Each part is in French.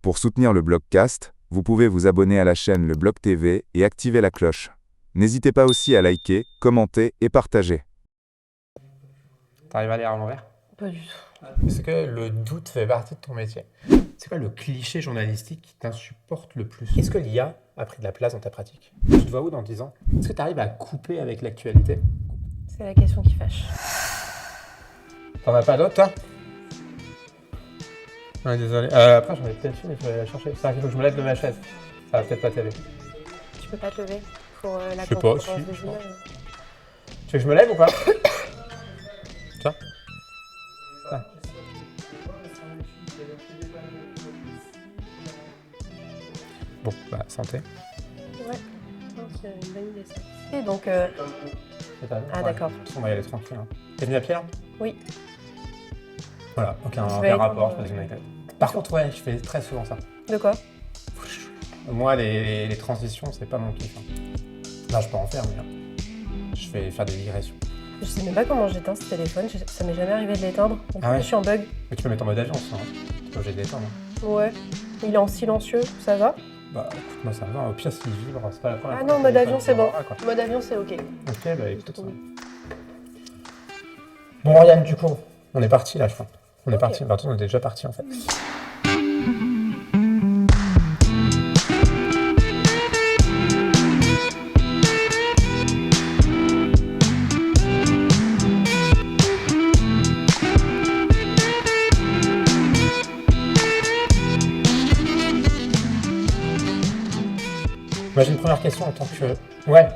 Pour soutenir le Blogcast, vous pouvez vous abonner à la chaîne Le Blog TV et activer la cloche. N'hésitez pas aussi à liker, commenter et partager. T'arrives à lire à l'envers? Pas du tout. Est-ce que le doute fait partie de ton métier? C'est quoi le cliché journalistique qui t'insupporte le plus? Est-ce que l'IA a pris de la place dans ta pratique? Tu te vois où dans 10 ans? Est-ce que tu arrives à couper avec l'actualité? C'est la question qui fâche. T'en as pas d'autres, toi? Ouais, désolé. Après, j'en ai peut-être une et je vais la chercher. C'est vrai qu'il faut que je me lève de ma chaise. Ça va peut-être pas t'aider. Tu peux pas te lever pour la Je sais pas, concurrence si, des je images. Tu veux que je me lève ou pas? Tiens. Ah. Bon, bah, santé. Ouais, non, c'est une bonne idée ça. Et donc, C'est pas bon. Ah, d'accord. De toute façon, on va y aller tranquille. Hein. T'es venu à pied là? oui. Voilà, aucun Je vais rapport, je éteindre, passe une anecdote. Par contre, ouais, je fais très souvent ça. De quoi? Moi, les transitions, c'est pas mon kiff. Hein. Là, je peux en faire, mais là, je vais faire des digressions. Je sais même pas comment j'éteins ce téléphone, ça m'est jamais arrivé de l'éteindre. En Ah plus, ouais. je suis en bug. Mais tu peux mettre en mode avion, ça. Hein. T'es pas obligé de l'éteindre. Hein. Ouais. Il est en silencieux, ça va? Bah, écoute, moi, ça va. Au pire, s'il vibre, c'est pas la première Ah fois non, que mode le avion, c'est bon. téléphone vibrera, quoi. Mode avion, c'est ok. Ok, bah écoute. Oui. Bon, Oriane, du coup, on est parti là, je crois. On est Ok. parti. Bah, attends, on est déjà parti en fait. Moi, j'ai une première question en tant que. Ouais.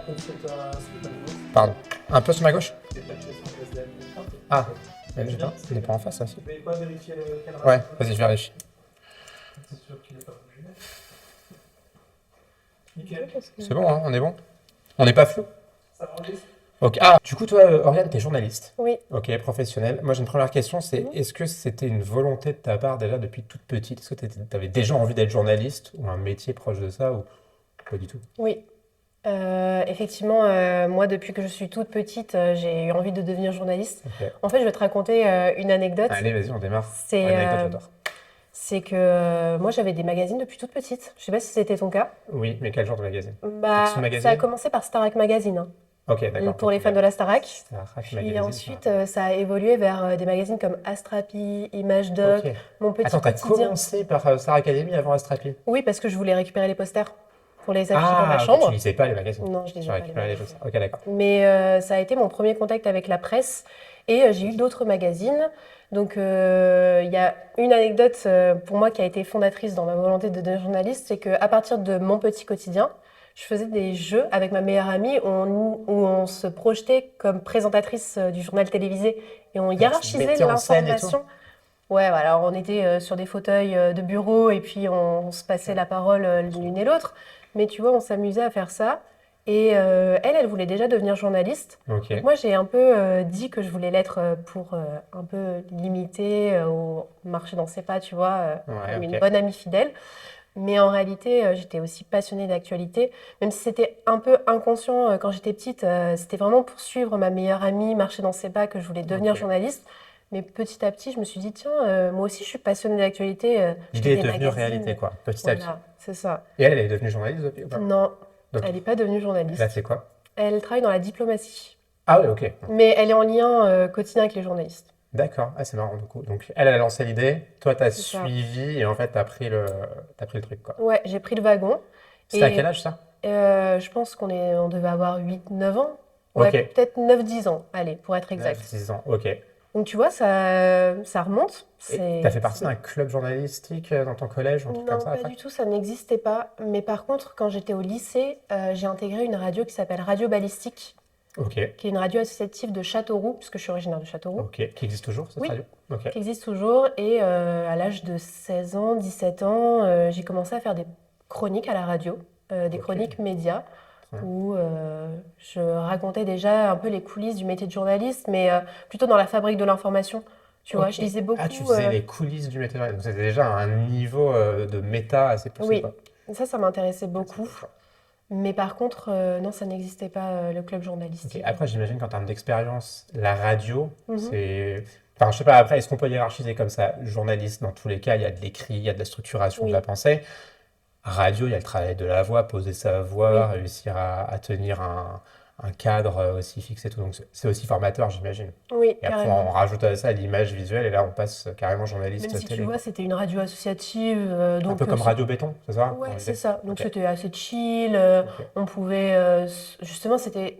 Pardon. Un peu sur ma gauche? Ah, mais j'ai pas. On n'est pas en face, là, si. Vous n'avez pas vérifié le cadrage? Ouais, vas-y, je vérifie. C'est sûr qu'il n'est pas bougé. Nickel. C'est bon, hein, on est bon? On n'est pas flou? Ça enregistre? Ok. Ah, du coup, toi, Oriane, t'es journaliste. Oui. Ok, professionnel. Moi, j'ai une première question, c'est Mhm. est-ce que c'était une volonté de ta part déjà depuis toute petite? Est-ce que t'avais déjà envie d'être journaliste ou un métier proche de ça ou pas du tout? Oui. Effectivement, moi, depuis que je suis toute petite, j'ai eu envie de devenir journaliste. Ok. En fait, je vais te raconter une anecdote. Allez, vas-y, on démarre. C'est Ouais, anecdote, j'adore. c'est que moi, j'avais des magazines depuis toute petite. Je sais pas si c'était ton cas. Oui, mais quel genre de magazine? Bah, Petit magazine? ça a commencé par Starac Magazine, hein, Ok, d'accord. pour les fans de la Starac. Starac Puis Magazine, ensuite, ça a évolué vers des magazines comme Astrapi, Image Doc, Ok. Mon Petit Attends, t'as Quotidien. commencé par Star Academy avant Astrapi? Oui, parce que je voulais récupérer les posters pour les afficher dans ma Ah, ok, chambre. tu lisais pas les magazines. Non, je Tu lisais pas les récupérais les magazines. choses. Ok, d'accord. Mais ça a été mon premier contact avec la presse et j'ai eu d'autres magazines. Donc il y a une anecdote pour moi qui a été fondatrice dans ma volonté de devenir journaliste, c'est qu'à partir de Mon Petit Quotidien, je faisais des jeux avec ma meilleure amie où on se projetait comme présentatrice du journal télévisé et on hiérarchisait mettais en scène et tout. l'information. Ouais, voilà, alors on était sur des fauteuils de bureau et puis on se passait la parole l'une et l'autre. Mais tu vois, on s'amusait à faire ça. Et elle voulait déjà devenir journaliste. Ok. Donc moi, j'ai un peu dit que je voulais l'être pour un peu limiter au marcher dans ses pas, tu vois, Ouais, comme une ok. bonne amie fidèle. Mais en réalité, j'étais aussi passionnée d'actualité. Même si c'était un peu inconscient quand j'étais petite, c'était vraiment pour suivre ma meilleure amie, marcher dans ses pas, que je voulais devenir Ok. journaliste. Mais petit à petit, je me suis dit, tiens, moi aussi, je suis passionnée d'actualité. Je L'idée lis est des devenue magazines. réalité, quoi, petit à petit. Voilà, c'est ça. Et elle est devenue journaliste depuis ou pas? Non, Donc, elle n'est pas devenue elle a journaliste. fait quoi? Elle travaille dans la diplomatie. Ah oui, ok. Mais elle est en lien quotidien avec les journalistes. D'accord. Ah, c'est marrant, du coup. Donc, elle a lancé l'idée, toi, t'as C'est ça. suivi et en fait, t'as pris le truc, quoi. Ouais, j'ai pris le wagon. C'était à Et quel âge, ça? je pense on devait avoir 8, 9 ans. Ouais, Ok. peut-être 9, 10 ans, allez, pour être exact. 6 ans, ok. Et Donc tu vois, ça remonte. t'as fait partie d'un club journalistique dans ton collège ou un truc comme Non, ça pas après? du tout, ça n'existait pas. Mais par contre, quand j'étais au lycée, j'ai intégré une radio qui s'appelle Radio Balistique, Ok. qui est une radio associative de Châteauroux, puisque je suis originaire de Châteauroux, Ok. Qui existe toujours, cette Oui. radio? Ok. qui existe toujours. Et à l'âge de 16 ans, 17 ans, j'ai commencé à faire des chroniques à la radio, des Ok. chroniques médias, Très bien. où je racontais déjà un peu les coulisses du métier de journaliste, mais plutôt dans la fabrique de l'information. Tu vois, Ok. je lisais beaucoup. Ah, tu faisais les coulisses du météo. Donc, c'était déjà un niveau de méta assez poussé, Oui, quoi. ça m'intéressait C'est beaucoup. cool, quoi. Mais par contre, non, ça n'existait pas, le club Ok. journalistique. Après, j'imagine qu'en termes d'expérience, la radio, Mhm. c'est Enfin, je sais pas, après, est-ce qu'on peut hiérarchiser comme ça? Journaliste, dans tous les cas, il y a de l'écrit, il y a de la structuration, de la Oui, pensée. Radio, il y a le travail de la voix, poser sa voix, oui, réussir à tenir un cadre aussi fixe et tout. Donc, c'est aussi formateur, j'imagine. oui, Et après, on carrément. rajoute à ça l'image visuelle, et là, on passe carrément Même journaliste si tu télé, vois, quoi. c'était une radio associative, Un peu comme Radio Béton, c'est ça, ouais, dans c'est l'idée? ça. Donc Ok, c'était assez chill. ok, On pouvait justement, c'était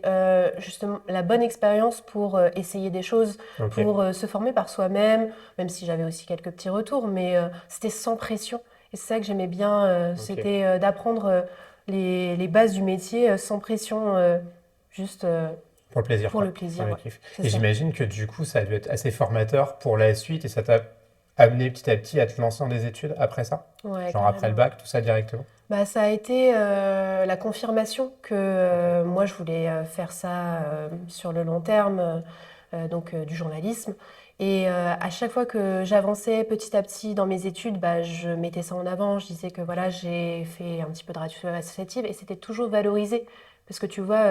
justement la bonne expérience pour essayer des choses, ok, pour se former par soi-même, même si j'avais aussi quelques petits retours, mais c'était sans pression. Et c'est ça que j'aimais bien, ok. c'était d'apprendre les bases du métier sans pression, juste Pour le plaisir, pour quoi. le Pour plaisir, le ouais. kiff. C'est Et ça. j'imagine que du coup, ça a dû être assez formateur pour la suite, et ça t'a amené petit à petit à te lancer dans des études après ça? Ouais, Genre après le carrément. bac, tout ça directement? Bah, ça a été la confirmation que Ok. moi je voulais faire ça sur le long terme, donc du journalisme. Et à chaque fois que j'avançais petit à petit dans mes études, bah, je mettais ça en avant. Je disais que voilà, j'ai fait un petit peu de radio associative et c'était toujours valorisé. Parce que tu vois,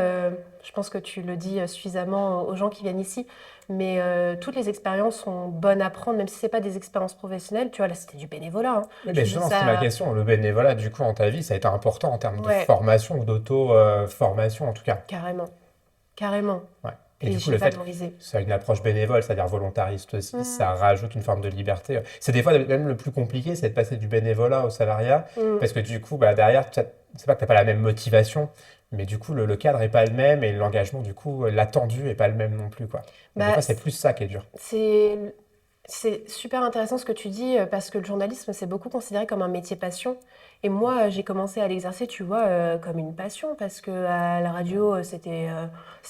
je pense que tu le dis suffisamment aux gens qui viennent ici, mais toutes les expériences sont bonnes à prendre, même si c'est pas des expériences professionnelles. Tu vois, là c'était du bénévolat, hein. Oui, Je mais faisais justement, c'était ma ça. question. Le bénévolat, du coup, en ta vie, ça a été important en termes de Ouais, formation ou d'auto-formation, en tout cas. carrément, carrément. Ouais. Et Et du coup, j'ai le fait que valorisé. ça a une approche bénévole, c'est-à-dire volontariste aussi, Mm, ça rajoute une forme de liberté. C'est des fois même le plus compliqué, c'est de passer du bénévolat au salariat, mm. parce que du coup, bah, derrière, c'est pas que tu n'as pas la même motivation, mais du coup, le cadre est pas le même et l'engagement, du coup, l'attendu est pas le même non plus, quoi. Et des Bah, fois, c'est plus ça qui est dur. c'est c'est super intéressant ce que tu dis parce que le journalisme, c'est beaucoup considéré comme un métier passion. Et moi, j'ai commencé à l'exercer, tu vois, comme une passion parce que à la radio, c'était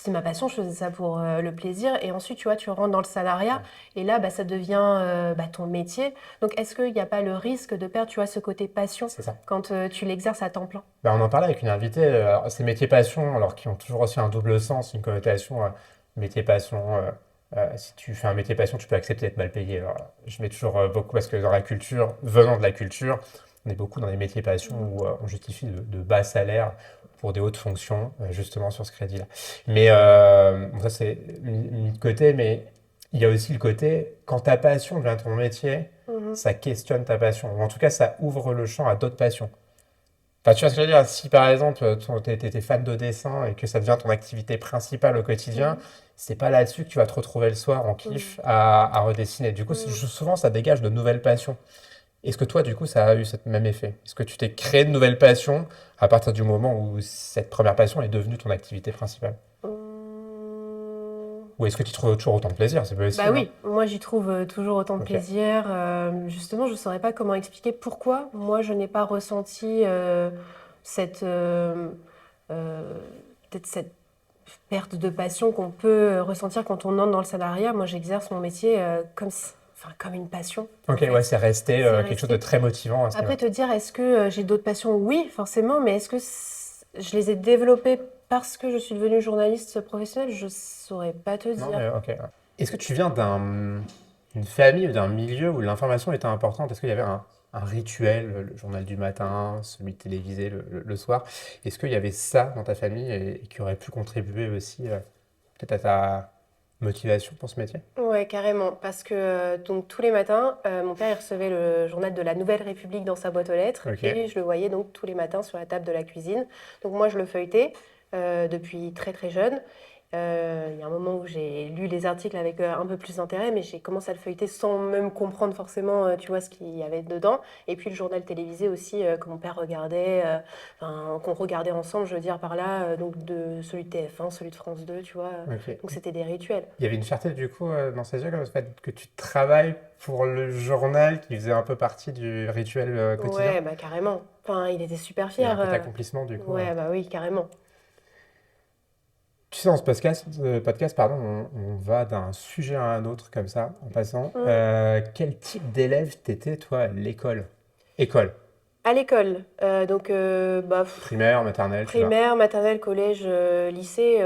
ma passion, je faisais ça pour le plaisir. Et ensuite, tu vois, tu rentres dans le salariat Ouais, et là, bah, ça devient bah, ton métier. Donc, est-ce qu'il n'y a pas le risque de perdre, tu vois, ce côté passion c'est ça. quand tu l'exerces à temps plein? Bah, on en parlait avec une invitée, alors, ces métiers passion, alors qui ont toujours aussi un double sens, une connotation métier passion. Si tu fais un métier passion, tu peux accepter d'être mal payé. Alors, je mets toujours beaucoup parce que dans la culture, venant de la culture, on est beaucoup dans des métiers passion où on justifie de bas salaires pour des hautes fonctions, justement sur ce crédit-là. Mais bon, ça c'est mis de côté, mais il y a aussi le côté, quand ta passion devient ton métier, Mhm. ça questionne ta passion, ou en tout cas ça ouvre le champ à d'autres passions. Enfin, tu vois ce que je veux dire? Si par exemple, t'es fan de dessin et que ça devient ton activité principale au quotidien, Mhm. c'est pas là-dessus que tu vas te retrouver le soir en Mhm. kiff à redessiner. Du coup, Mhm. souvent, ça dégage de nouvelles passions. Est-ce que toi, du coup, ça a eu ce même effet? Est-ce que tu t'es créé de nouvelles passions à partir du moment où cette première passion est devenue ton activité principale? Hum. Ou est-ce que tu trouves toujours autant de plaisir? C'est Bah possible, hein? oui, moi j'y trouve toujours autant de Ok. plaisir. Justement, je ne saurais pas comment expliquer pourquoi moi je n'ai pas ressenti cette euh, peut-être cette perte de passion qu'on peut ressentir quand on entre dans le salariat. Moi, j'exerce mon métier enfin, comme une passion en Ok, ouais, fait. c'est resté C'est quelque chose de resté. très motivant à ce Après, niveau-là. te dire, est-ce que j'ai d'autres passions? Oui, forcément, mais est-ce que je les ai développées parce que je suis devenue journaliste professionnelle? Je saurais pas te Non, dire. mais ok, ouais. Est-ce que tu viens d'une famille ou d'un milieu où l'information était importante? Est-ce qu'il y avait un rituel, le journal du matin, celui télévisé le soir? Est-ce qu'il y avait ça dans ta famille et qui aurait pu contribuer aussi peut-être à ta motivation pour ce métier? Ouais, carrément. Parce que donc tous les matins, mon père il recevait le journal de la Nouvelle République dans sa boîte aux lettres Ok. et je le voyais donc tous les matins sur la table de la cuisine. Donc moi, je le feuilletais depuis très très jeune. Il y a un moment où j'ai lu les articles avec un peu plus d'intérêt, mais j'ai commencé à le feuilleter sans même comprendre forcément, tu vois, ce qu'il y avait dedans. Et puis le journal télévisé aussi que mon père regardait, enfin, qu'on regardait ensemble, je veux dire par là, donc de celui de TF1, celui de France 2, tu vois. Ok. Donc c'était des rituels. Il y avait une fierté du coup dans ses yeux, comme le fait que tu travailles pour le journal qui faisait un peu partie du rituel quotidien. Ouais, bah carrément. Enfin, il était super Il y avait un fier. peu d'accomplissement du coup. Ouais, bah oui, carrément. Tu sais, dans ce podcast pardon, on va d'un sujet à un autre comme ça, en passant. Mm. Quel type d'élève t'étais, toi, à l'école? École, À l'école, donc bah, primaire, maternelle, tu vois. primaire, maternelle, collège, lycée,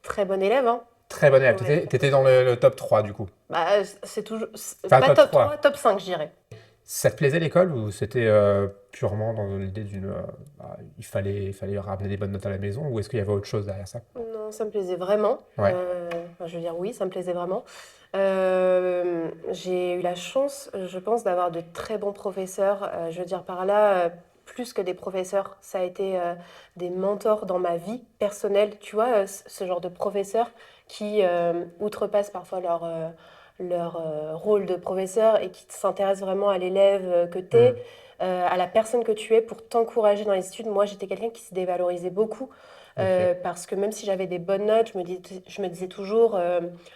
très bon élève, hein. Très bonne élève. Ouais. T'étais dans le top 3 du coup. Bah, c'est toujours, Enfin, pas top top 3, 3. top 5, je dirais. Ça te plaisait l'école ou c'était purement dans l'idée il fallait ramener des bonnes notes à la maison ou est-ce qu'il y avait autre chose derrière ça? Non, ça me plaisait vraiment. Ouais. Enfin, je veux dire, oui, ça me plaisait vraiment. J'ai eu la chance, je pense, d'avoir de très bons professeurs. Je veux dire par là, plus que des professeurs, ça a été des mentors dans ma vie personnelle. Tu vois, ce genre de professeurs qui outrepassent parfois leur rôle de professeur et qui s'intéressent vraiment à l'élève que tu es, Hmm. à la personne que tu es pour t'encourager dans les études. Moi, j'étais quelqu'un qui se dévalorisait beaucoup. Ok. Parce que même si j'avais des bonnes notes, je me disais toujours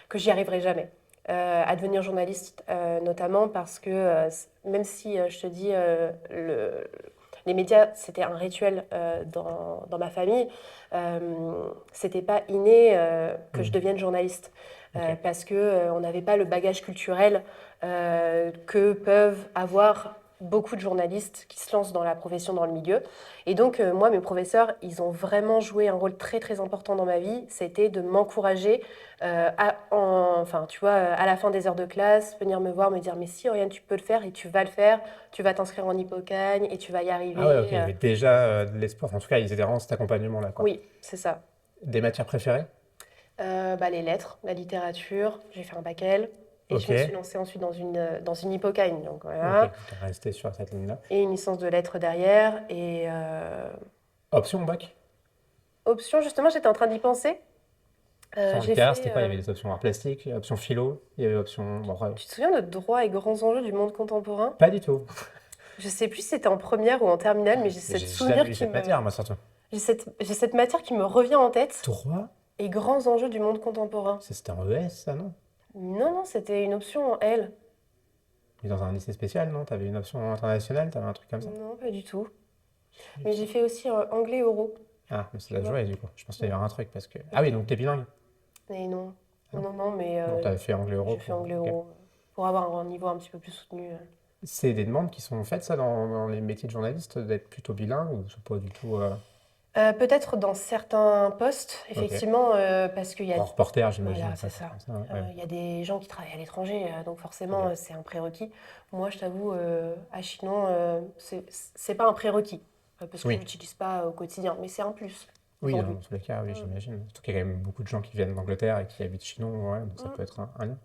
que j'y arriverais jamais à devenir journaliste, notamment parce que même si je te dis, les médias, c'était un rituel dans ma famille, c'était pas inné que je Hmm. devienne journaliste. Ok. Parce que on n'avait pas le bagage culturel que peuvent avoir beaucoup de journalistes qui se lancent dans la profession, dans le milieu. Et donc, moi, mes professeurs, ils ont vraiment joué un rôle très, très important dans ma vie. C'était de m'encourager enfin, tu vois, à la fin des heures de classe, venir me voir, me dire, mais si, Oriane, tu peux le faire et tu vas le faire, tu vas t'inscrire en Hippocagne et tu vas y Ah ouais, ok, arriver. il y avait déjà de l'espoir. En tout cas, ils étaient vraiment cet accompagnement-là, quoi. Oui, c'est ça. Des matières préférées? Bah, les lettres, la littérature, j'ai fait un bac L et Ok. je me suis lancée ensuite dans une Hippocagne. Donc Ok, voilà. tu es resté sur cette ligne-là. Et une licence de lettres derrière. Et Option bac? option, justement, j'étais en train d'y penser. Sans le J'ai cas, fait. c'était quoi? Il y avait des options art plastique, option philo, il y avait option. Bon, Tu te souviens de droit et grands enjeux du monde contemporain? pas du tout. Je sais plus si c'était en première ou en terminale, mais j'ai Mais cette j'ai jamais souvenir eu qui cette me. matière, moi, surtout. J'ai cette matière qui me revient en tête. Droit? Et grands enjeux du monde contemporain. Ça, c'était en ES, ça, non? Non, non, c'était une option en L. Mais dans un lycée spécial, non? T'avais une option internationale, t'avais un truc comme ça? Non, pas du tout. Mais j'ai fait aussi anglais euro, Ah, mais ça tu doit vois. jouer, du coup. Je pense qu'il y Ouais. avait un truc, parce que. Ah oui, donc t'es bilingue? Mais non, Ah non? non, non, mais Non, t'avais fait anglais euro j'ai fait pour. anglais Ok. euro pour avoir un niveau un petit peu plus soutenu. C'est des demandes qui sont faites, ça, dans les métiers de journaliste, d'être plutôt bilingue, ou c'est pas du tout. Peut-être dans certains postes, Ok. effectivement, parce qu'il y a, En reporter, j'imagine, voilà, après, c'est un truc ça. comme ça, ouais. Il y a des gens qui travaillent à l'étranger, donc forcément, Ok. c'est un prérequis. Moi, je t'avoue, à Chinon, c'est pas un prérequis, parce que je Oui. l'utilise pas au quotidien, mais c'est un plus Oui, aujourd'hui. dans tous les cas, oui, Mm. j'imagine. Surtout qu'il y a quand même beaucoup de gens qui viennent d'Angleterre et qui habitent Chinon, ouais, donc ça Mm. peut être un lien.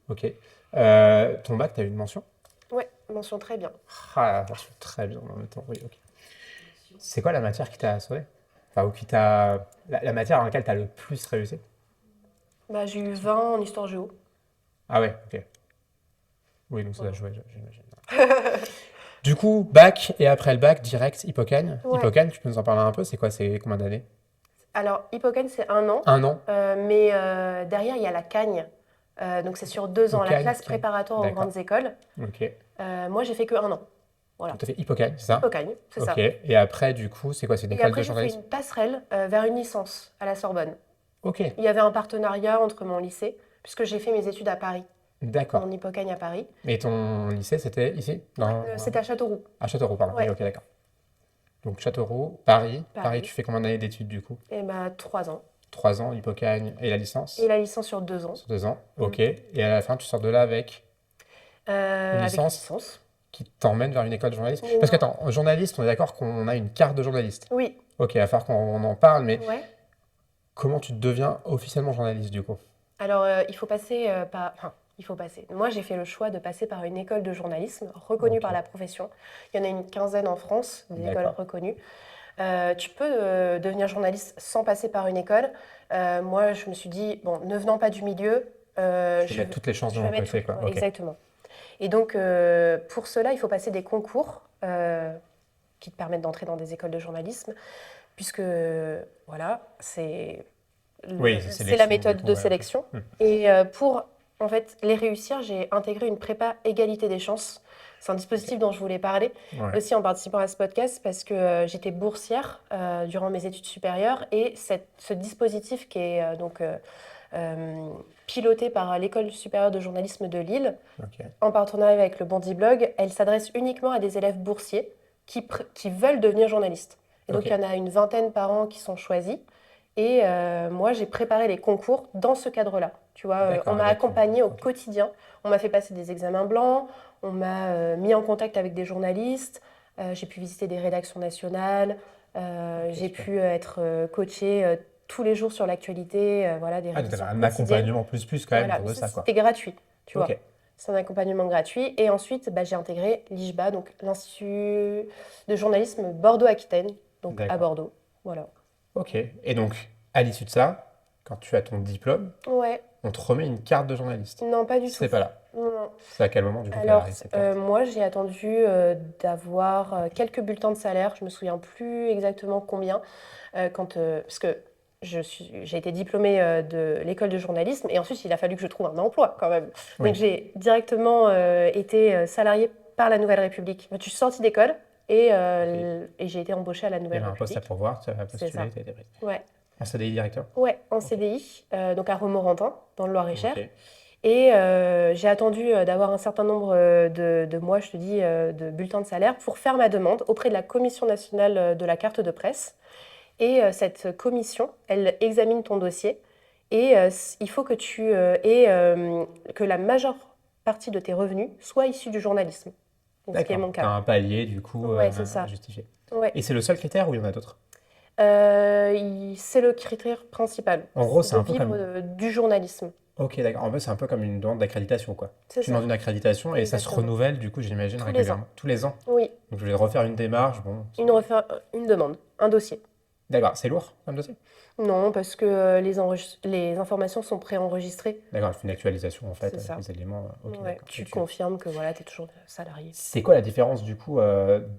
Ok. Ton bac, t'as eu une mention? Ouais, mention très bien. Ah, la mention très bien en même temps, oui, ok. C'est quoi la matière qui t'a sauvé? Enfin, ou qui t'a. La matière dans laquelle t'as le plus réussi? Bah, j'ai eu 20 en histoire géo. Ah ouais, ok. Oui, donc ça doit Voilà. jouer, j'imagine. Du coup, bac, et après le bac, direct, Hippocagne. Ouais. Hippocagne, tu peux nous en parler un peu? C'est quoi? C'est combien d'années? Alors, Hippocane, c'est 1 an, Un an? mais derrière, il y a la Cagne. Donc, c'est sur 2 ans, la Hippocagne, classe préparatoire aux d'accord. grandes écoles. Ok. Moi, j'ai fait que 1 an. Voilà. Donc t'as fait Hippocagne, c'est ça? Hippocane, c'est Ok. ça. Et après, du coup, c'est quoi? C'est une Et école de après, j'ai fait journalisme? une passerelle vers une licence à la Sorbonne. Ok, Il y avait un partenariat entre mon lycée, puisque j'ai fait mes études à Paris, d'accord. mon Hippocane à Paris. Mais ton lycée, c'était ici? Ouais, c'était à Châteauroux. À Châteauroux, pardon. Oui, Ouais, ok, d'accord. Donc Châteauroux, Paris. Paris, tu Paris. fais combien d'années d'études du coup? Et bah, 3 ans. 3 ans, Hippocagne et la Et licence? la licence sur 2 ans. Sur 2 ans. Mm. Ok. Et à la fin, tu sors de là avec une Avec une licence licence. qui t'emmène vers une école de journalisme? Mais Parce non. qu'attends, en journaliste, on est d'accord qu'on a une carte de journaliste. Oui, Ok, il va falloir qu'on en parle, mais ouais. comment tu deviens officiellement journaliste du coup? Alors, il faut passer par. Enfin, il faut passer. Moi, j'ai fait le choix de passer par une école de journalisme reconnue Ok, par la profession. Il y en a une quinzaine en France, des écoles d'accord. reconnues. Tu peux devenir journaliste sans passer par une école. Moi, je me suis dit, bon, ne venant pas du milieu, Je vais mettre toutes les chances de je vais mon mettre côté, tout. quoi. Ouais, Ok. exactement. Et donc, pour cela, il faut passer des concours qui te permettent d'entrer dans des écoles de journalisme, puisque, voilà, Oui, c'est c'est la sélection du méthode coup, de ouais, ok. sélection. Hmm. Et pour en fait les réussir, j'ai intégré une prépa égalité des chances. C'est un Ok. dispositif dont je voulais parler Ouais. aussi en participant à ce podcast parce que j'étais boursière durant mes études supérieures et ce dispositif qui est euh, piloté par l'École supérieure de journalisme de Lille Ok. en partenariat avec le Bondi Blog, elle s'adresse uniquement à des élèves boursiers qui veulent devenir journalistes. Et donc, Ok. il y en a une vingtaine par an qui sont choisis. Et moi, j'ai préparé les concours dans ce cadre-là. Tu vois, on D'accord, m'a avec. accompagnée au Ok. quotidien. On m'a fait passer des examens blancs. On m'a mis en contact avec des journalistes. J'ai pu visiter des rédactions nationales. Ok, J'ai super. pu être coachée tous les jours sur l'actualité, voilà, des Ah, donc révisions t'avais un quotidiennes. accompagnement plus quand même Voilà, autour mais de ça, quoi. c'était gratuit, tu vois. Ok, C'est un accompagnement gratuit. Et ensuite, bah, j'ai intégré l'IJBA, donc l'Institut de journalisme Bordeaux-Aquitaine, donc à d'accord. Bordeaux. Voilà. Ok. Et donc, à l'issue de ça, quand tu as ton diplôme, Ouais, on te remet une carte de journaliste. non, pas du tout. C'est pas là. Non, non. C'est à quel moment, du coup, qu'elle Alors, arrive, cette carte? moi, j'ai attendu d'avoir quelques bulletins de salaire. Je me souviens plus exactement combien, parce que j'ai été diplômée de l'école de journalisme et ensuite il a fallu que je trouve un emploi quand même. Oui. Donc j'ai directement été salariée par la Nouvelle République. Enfin, je suis sortie d'école et j'ai été embauchée à la Il y Nouvelle avait un poste à République. pourvoir, tu as C'est postulé, ça. tu as été prise. Ouais, En CDI directeur? ouais, en Ok. CDI, donc à Romorantin, dans le Loir-et-Cher. Ok. Et j'ai attendu d'avoir un certain nombre de mois, je te dis, de bulletins de salaire pour faire ma demande auprès de la Commission nationale de la carte de presse. Et cette commission, elle examine ton dossier et il faut que que la majeure partie de tes revenus soit issue du journalisme. Donc, ce qui est D'accord. mon Tu as cas. un palier, du coup, Ouais, c'est à ça. justifier. Ouais. Et c'est le seul critère ou il y en a d'autres? C'est le critère principal, En gros, c'est c'est de un peu vivre comme... du journalisme. Ok, d'accord. En fait, c'est un peu comme une demande d'accréditation, quoi. C'est Tu ça, demandes une accréditation et ça se exactement. renouvelle, du coup, j'imagine, Tous les ans. régulièrement. Tous les ans. Oui, Donc, je vais refaire une démarche. Bon, une demande, un dossier. d'accord. C'est lourd comme dossier? Non, parce que les informations sont préenregistrées. D'accord, je fais une actualisation, en fait, C'est avec ça. les éléments. Ok, Ouais, d'accord. tu confirmes que voilà, tu es toujours salarié. C'est quoi la différence, du coup,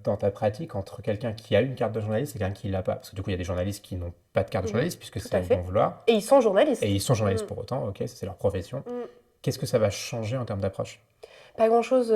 dans ta pratique entre quelqu'un qui a une carte de journaliste et quelqu'un qui l'a pas? Parce que, du coup, il y a des journalistes qui n'ont pas de carte de Mhm, journaliste, puisque tout c'est à au bon fait. vouloir. Et ils sont Et journalistes. ils sont journalistes Mm, pour autant, ok, ça c'est leur profession. mm. Qu'est-ce que ça va changer en termes d'approche? Pas grand-chose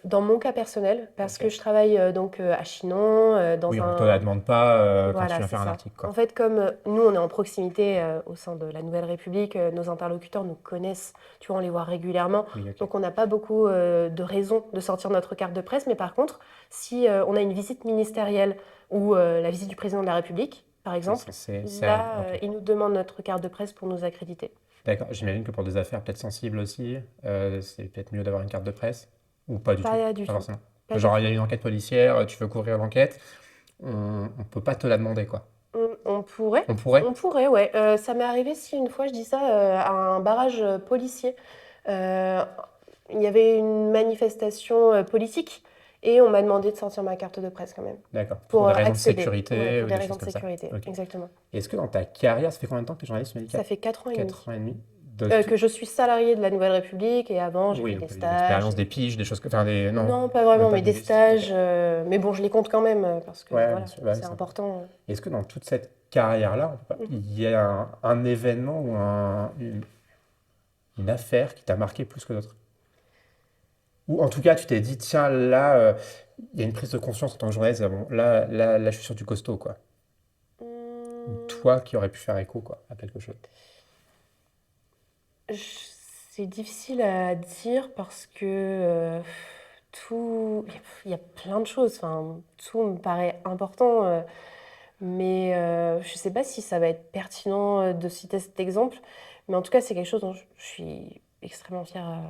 dans mon cas personnel, parce que Ok. je travaille donc à Chinon, Oui, on te la demande pas quand tu Voilà, viens c'est faire un ça. article, En quoi. fait, comme nous, on est en proximité au sein de la Nouvelle République, nos interlocuteurs nous connaissent, tu vois, on les voit régulièrement. Oui, ok. Donc, on n'a pas beaucoup de raisons de sortir notre carte de presse. Mais par contre, si on a une visite ministérielle ou la visite du président de la République, par C'est exemple, censé... là, ok. ils nous demandent notre carte de presse pour nous accréditer. D'accord. J'imagine que pour des affaires peut-être sensibles aussi, c'est peut-être mieux d'avoir une carte de presse. Ou pas du tout. Pas du Pas tout. forcément. Pas du Genre, il y tout. a une enquête policière, tu veux couvrir l'enquête, on peut pas te la demander, quoi. On pourrait, On pourrait? ouais. Ça m'est arrivé si une fois, je dis ça, à un barrage policier. Euh, il y avait une manifestation politique et on m'a demandé de sortir ma carte de presse quand même D'accord. Pour pour des raisons de accéder. Ouais, sécurité pour ou des des raisons choses de comme ça. sécurité, Ok. exactement. Est-ce que dans ta carrière, ça fait combien de temps que tu es journaliste Ça médical? fait 4 ans et demi 4 ans et demi. De que je suis salariée de la Nouvelle République et avant j'ai Oui, fait donc des il y a eu des stages. expériences, des piges, des choses que... Enfin, des... Non, Non, pas même vraiment, pas mais des des juste. Ok. stages. Mais bon, je les compte quand même parce que Ouais, bien voilà, sûr, bah oui, c'est c'est important. important. Est-ce que dans toute cette carrière-là, il y a un événement ou une affaire qui t'a marqué plus que d'autres? Ou en tout cas, tu t'es dit, tiens, là, il y a une prise de conscience en tant que journaliste, ah bon, là, je suis sur du costaud, quoi. Ou Hum, toi qui aurais pu faire écho, quoi, à quelque chose. je- c'est difficile à dire parce que tout, il y a plein de choses. Enfin, tout me paraît important. Mais je ne sais pas si ça va être pertinent de citer cet exemple, mais en tout cas, c'est quelque chose dont je suis extrêmement fière,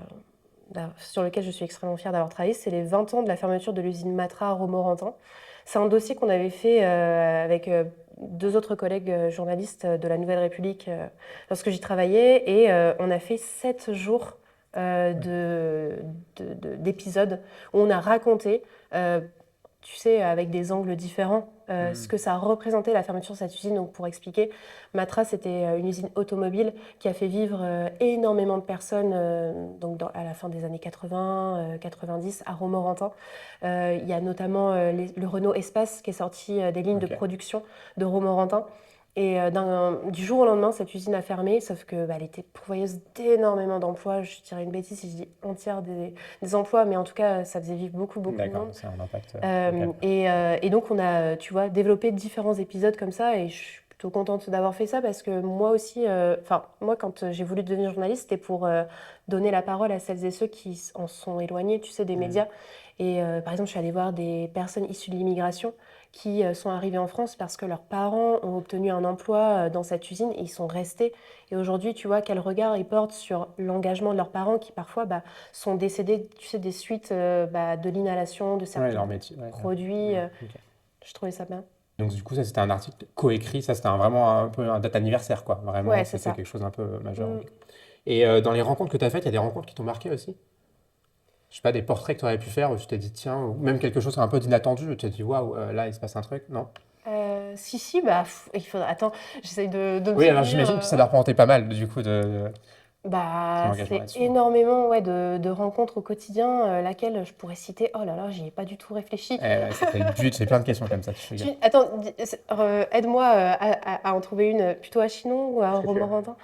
sur lequel je suis extrêmement fière d'avoir travaillé. C'est les 20 ans de la fermeture de l'usine Matra à Romorantin. C'est un dossier qu'on avait fait avec deux autres collègues journalistes de la Nouvelle République lorsque j'y travaillais, et on a fait 7 jours Ouais. d'épisodes où on a raconté tu sais, avec des angles différents, ce Hmm. que ça représentait la fermeture de cette usine. Donc, pour expliquer, Matra, c'était une usine automobile qui a fait vivre énormément de personnes donc à la fin des années 80, 90, à Romorantin. Il y a notamment le Renault Espace qui est sorti des lignes de Ok. production de Romorantin. Et du jour au lendemain, cette usine a fermé, sauf que elle était pourvoyeuse d'énormément d'emplois. Je dirais une bêtise si je dis entière des emplois, mais en tout cas, ça faisait vivre beaucoup, beaucoup de D'accord, monde. c'est un impact local, quoi. Et donc, on a, tu vois, développé différents épisodes comme ça, et je suis plutôt contente d'avoir fait ça parce que moi aussi, enfin, moi, quand j'ai voulu devenir journaliste, c'était pour donner la parole à celles et ceux qui en sont éloignés, tu sais, des Hmm. médias. Et par exemple, je suis allée voir des personnes issues de l'immigration qui sont arrivées en France parce que leurs parents ont obtenu un emploi dans cette usine et ils sont restés. Et aujourd'hui, tu vois, quel regard ils portent sur l'engagement de leurs parents qui parfois sont décédés, tu sais, des suites de l'inhalation de Ouais, certains leur métier. Ouais, produits. ok. Je trouvais ça bien. Donc du coup, ça c'était un article coécrit, ça c'était vraiment un peu un date anniversaire, quoi. Vraiment, Ouais, c'est c'était ça. quelque chose un peu majeur. Mm. Et dans les rencontres que tu as faites, il y a des rencontres qui t'ont marqué aussi? Je sais pas, des portraits que tu aurais pu faire où tu t'es dit, tiens, ou même quelque chose un peu d'inattendu, où tu t'es dit, waouh, là il se passe un truc, non? Si, bah, il faudra. Attends, j'essaye de me Oui, alors souvenir. j'imagine que ça doit représenter pas mal, du coup, de ton Bah, engagement c'est là-dessus. énormément ouais, de rencontres au quotidien, laquelle je pourrais citer. Oh là là, j'y ai pas du tout réfléchi. Ouais, c'était le but, j'ai plein de questions comme ça, tu fais gaffe. Attends, aide-moi à en trouver une plutôt à Chinon ou à Je suis sûr. Romorantin.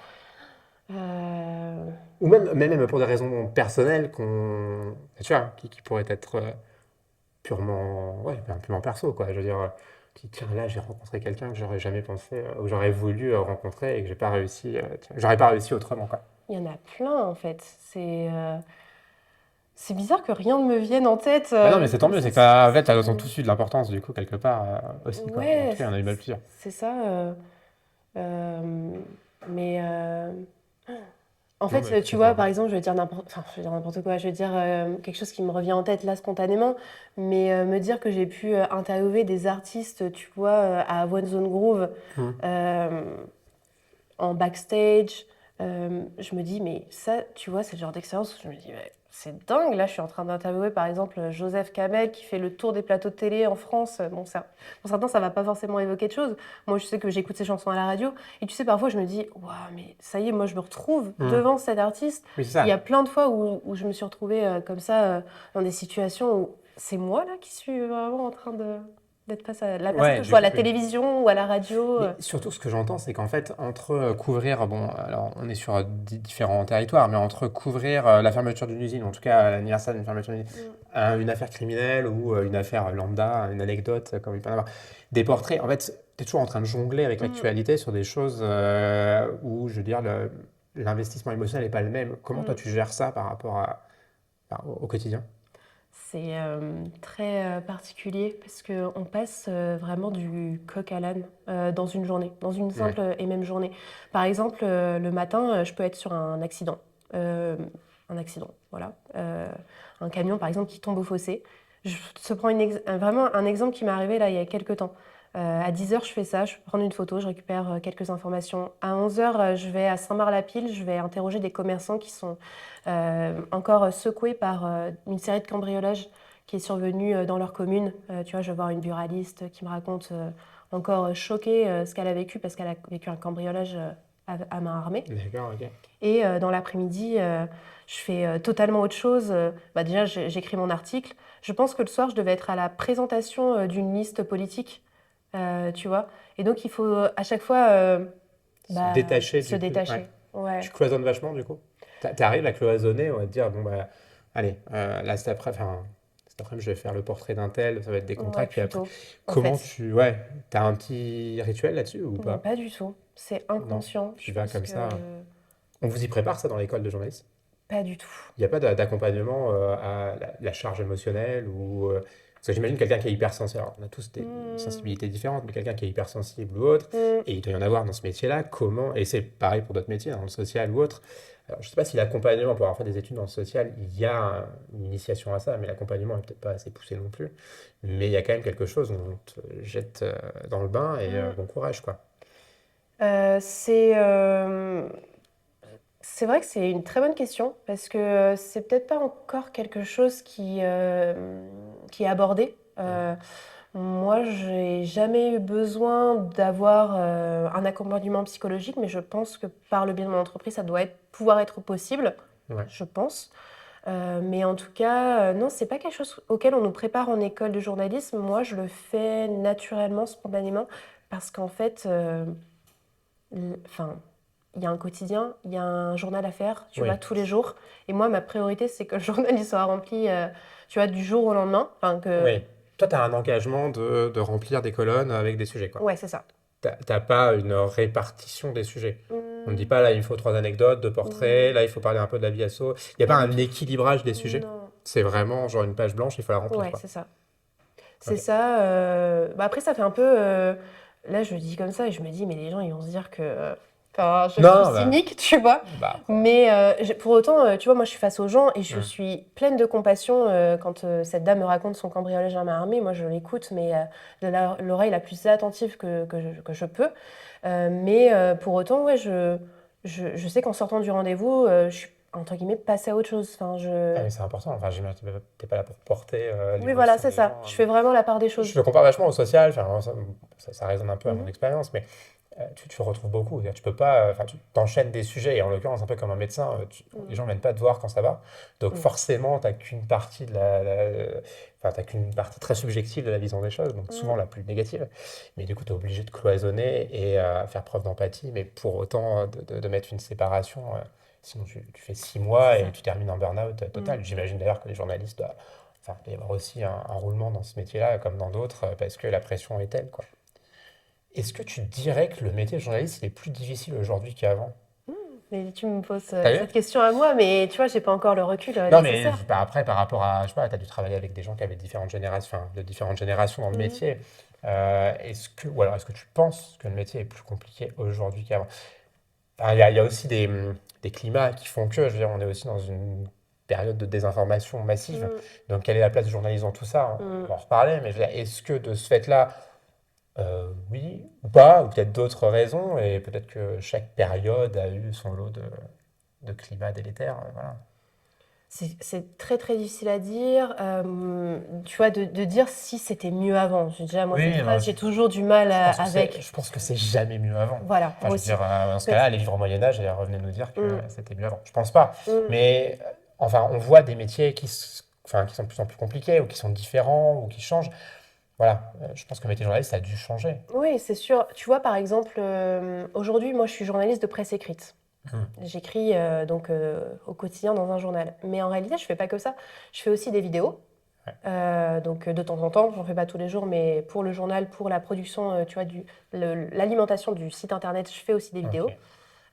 Euh, Ou même pour des raisons personnelles tu vois, qui pourraient être purement, ouais, purement perso, quoi. Je veux dire, tiens, là, j'ai rencontré quelqu'un que j'aurais jamais pensé, ou j'aurais voulu rencontrer et que j'ai pas réussi, tiens, j'aurais pas réussi autrement, quoi. Il y en a plein en fait. C'est bizarre que rien ne me vienne en tête Bah non, mais c'est tant comme mieux, ça. c'est que en fait, elles ont tous eu de l'importance, du coup, quelque part, aussi, quoi. En Ouais, tout cas, il y en a eu mal plusieurs. c'est ça. Euh, mais en Non, fait, mais écoute, tu c'est vois, pas. par exemple, je vais dire n'importe quoi, je vais dire quelque chose qui me revient en tête là spontanément, mais me dire que j'ai pu interviewer des artistes, tu vois, à One Zone Groove, Hmm. euh, en backstage, je me dis, mais ça, tu vois, c'est le genre d'expérience où je me dis, ouais, c'est dingue. Là, je suis en train d'interviewer, par exemple, Joseph Kamel qui fait le tour des plateaux de télé en France. Bon, ça, pour certains, ça va pas forcément évoquer de choses. Moi, je sais que j'écoute ses chansons à la radio. Et tu sais, parfois, je me dis, waouh, mais ça y est, moi, je me retrouve Hmm. devant cet artiste. Oui, c'est Il y a ça. plein de fois où je me suis retrouvée comme ça, dans des situations où c'est moi, là, qui suis vraiment en train d'être face à la personne Ouais, que je du vois à coup, la oui. télévision ou à la radio. Mais surtout, ce que j'entends, c'est qu'en fait, entre couvrir, bon, alors on est sur différents territoires, mais entre couvrir la fermeture d'une usine, en tout cas l'anniversaire d'une fermeture d'une usine, Mm. une affaire criminelle ou une affaire lambda, une anecdote, comme il peut y en avoir, des portraits, en fait, tu es toujours en train de jongler avec Mm. l'actualité sur des choses où, je veux dire, l'investissement émotionnel n'est pas le même. Comment toi Mm. tu gères ça par rapport au quotidien? C'est très particulier parce qu'on passe vraiment du coq à l'âne dans une journée, dans une Ouais. simple et même journée. Par exemple, le matin, je peux être sur Euh, un accident, voilà. Un camion, par exemple, qui tombe au fossé. Je te prends vraiment un exemple qui m'est arrivé là il y a quelques temps. À 10 heures, je fais ça, je peux prendre une photo, je récupère quelques informations. À 11 heures, je vais à Saint-Marc-la-Pile, je vais interroger des commerçants qui sont encore secoués par une série de cambriolages qui est survenue dans leur commune. Tu vois, je vais voir une buraliste qui me raconte encore choquée ce qu'elle a vécu parce qu'elle a vécu un cambriolage à main armée. D'accord, ok. Et dans l'après-midi, je fais totalement autre chose. Bah, déjà, j'écris mon article. Je pense que le soir, je devais être à la présentation d'une liste politique, tu vois. Et donc, il faut à chaque fois Se bah, détacher se du coup. Ouais. détacher. Ouais. Tu cloisonnes vachement du coup? T'arrives à cloisonner, on va te dire, bon bah, allez, là cet après-midi, je vais faire le portrait d'un tel, ça va être des Ouais, contrats, puis après, plutôt, en comment fait. tu, ouais, t'as un petit rituel là-dessus ou Non, pas? pas du tout. C'est Non, inconscient. tu Je vas pense comme que ça. On vous y prépare ça dans l'école de journalisme? pas du tout. Il n'y a pas d'accompagnement à la charge émotionnelle ou parce que j'imagine quelqu'un qui est hypersensible. Alors, on a tous des Hmm, sensibilités différentes, mais quelqu'un qui est hypersensible ou autre, hmm. et il doit y en avoir dans ce métier-là, comment, et c'est pareil pour d'autres métiers, dans le social ou autre. Alors, je ne sais pas si l'accompagnement, pour avoir fait des études dans le social, il y a une initiation à ça, mais l'accompagnement n'est peut-être pas assez poussé non plus. Mais il y a quand même quelque chose où on te jette dans le bain et Hmm. bon courage, quoi. Euh, c'est c'est vrai que c'est une très bonne question parce que c'est peut-être pas encore quelque chose qui est abordé. Mm. Moi, j'ai jamais eu besoin d'avoir un accompagnement psychologique, mais je pense que par le biais de mon entreprise, ça doit pouvoir être possible, Ouais. je pense. Mais en tout cas, non, c'est pas quelque chose auquel on nous prépare en école de journalisme. Moi, je le fais naturellement, spontanément, parce qu'en fait, enfin, il y a un quotidien, il y a un journal à faire, tu vois, Oui. tous les jours. Et moi, ma priorité, c'est que le journal il soit rempli, tu vois, du jour au lendemain. Enfin, que... Oui. Toi, tu as un engagement de remplir des colonnes avec des sujets, quoi. Ouais, c'est ça. T'as pas une répartition des sujets. On ne dit Hmm, pas là, il me faut trois anecdotes, deux portraits, hmm, là, il faut parler un peu de la vie asso. Il n'y a pas pas du un tout. équilibrage des sujets. Non. C'est vraiment genre une page blanche, il faut la remplir, Ouais, quoi. c'est ça. C'est Ok. ça. Bah après, ça fait un peu. Là, je le dis comme ça et je me dis, mais les gens, ils vont se dire que. Enfin, je Non, suis bah, cynique, tu vois. bah, Mais pour autant, tu vois, moi, je suis face aux gens et je hum, suis pleine de compassion quand cette dame me raconte son cambriolage à main armée. Moi, je l'écoute, mais de l'oreille la plus attentive que je peux. Mais pour autant, ouais, je sais qu'en sortant du rendez-vous, je suis, entre guillemets, passée à autre chose. Enfin, ah, mais c'est important. Enfin, j'imagine que t'es pas là pour porter Oui, voilà, l'émotion c'est des ça. gens. Je fais vraiment la part des Je choses. le compare vachement au social. Enfin, ça résonne un peu à mon Mhm. expérience, mais tu retrouves beaucoup. C'est-à-dire, tu peux pas, enfin, tu t'enchaînes des sujets, et en l'occurrence, un peu comme un médecin, les Mhm. gens viennent pas te voir quand ça va. Donc Mhm. forcément, t'as qu'une partie enfin, t'as qu'une partie très subjective de la vision des choses, donc souvent Mhm. la plus négative. Mais du coup, tu es obligé de cloisonner et faire preuve d'empathie, mais pour autant de mettre une séparation. Sinon, tu fais six C'est mois et ça. tu termines en burn-out Mhm. total. J'imagine d'ailleurs que les journalistes doivent, enfin, il doit y avoir aussi un roulement dans ce métier-là, comme dans d'autres, parce que la pression est telle, quoi. Est-ce que tu dirais que le métier de journaliste il est plus difficile aujourd'hui qu'avant? Mais tu me poses T'as vu? cette question à moi, mais tu vois, j'ai pas encore le recul Non, mais nécessaire. après, par rapport à, je sais pas, tu as dû travailler avec des gens qui avaient différentes générations, enfin, de différentes générations dans le Mhm. métier. Ou alors est-ce que tu penses que le métier est plus compliqué aujourd'hui qu'avant? Enfin, il y a aussi des climats qui font que, je veux dire, on est aussi dans une période de désinformation massive. Mhm. Donc, quelle est la place du journaliste dans tout ça? On Mhm. va en reparler, mais je veux dire, est-ce que de ce fait-là, oui ou pas, ou peut-être d'autres raisons, et peut-être que chaque période a eu son lot de climat délétère, voilà. C'est très très difficile à dire. Tu vois, de dire si c'était mieux avant. Déjà, moi, cette Oui, non, phrase, j'ai toujours du mal avec. je pense que c'est jamais mieux avant. Voilà, Enfin, moi je veux dire, aussi. dans ce Peut- cas-là, les livres au Moyen-Âge, revenaient nous dire que Mm, c'était mieux avant. Je pense pas. mm. Mais, enfin, on voit des métiers enfin, qui sont de plus en plus compliqués, ou qui sont différents, ou qui changent. Voilà, je pense que le métier de journaliste, ça a dû changer. Oui, c'est sûr. Tu vois, par exemple, aujourd'hui, moi, je suis journaliste de presse écrite. Hum, J'écris donc au quotidien dans un journal. Mais en réalité, je fais pas que ça. Je fais aussi des vidéos. ouais, Donc de temps en temps, j'en fais pas tous les jours, mais pour le journal, pour la production, tu vois, l'alimentation du site internet, je fais aussi des ok. vidéos.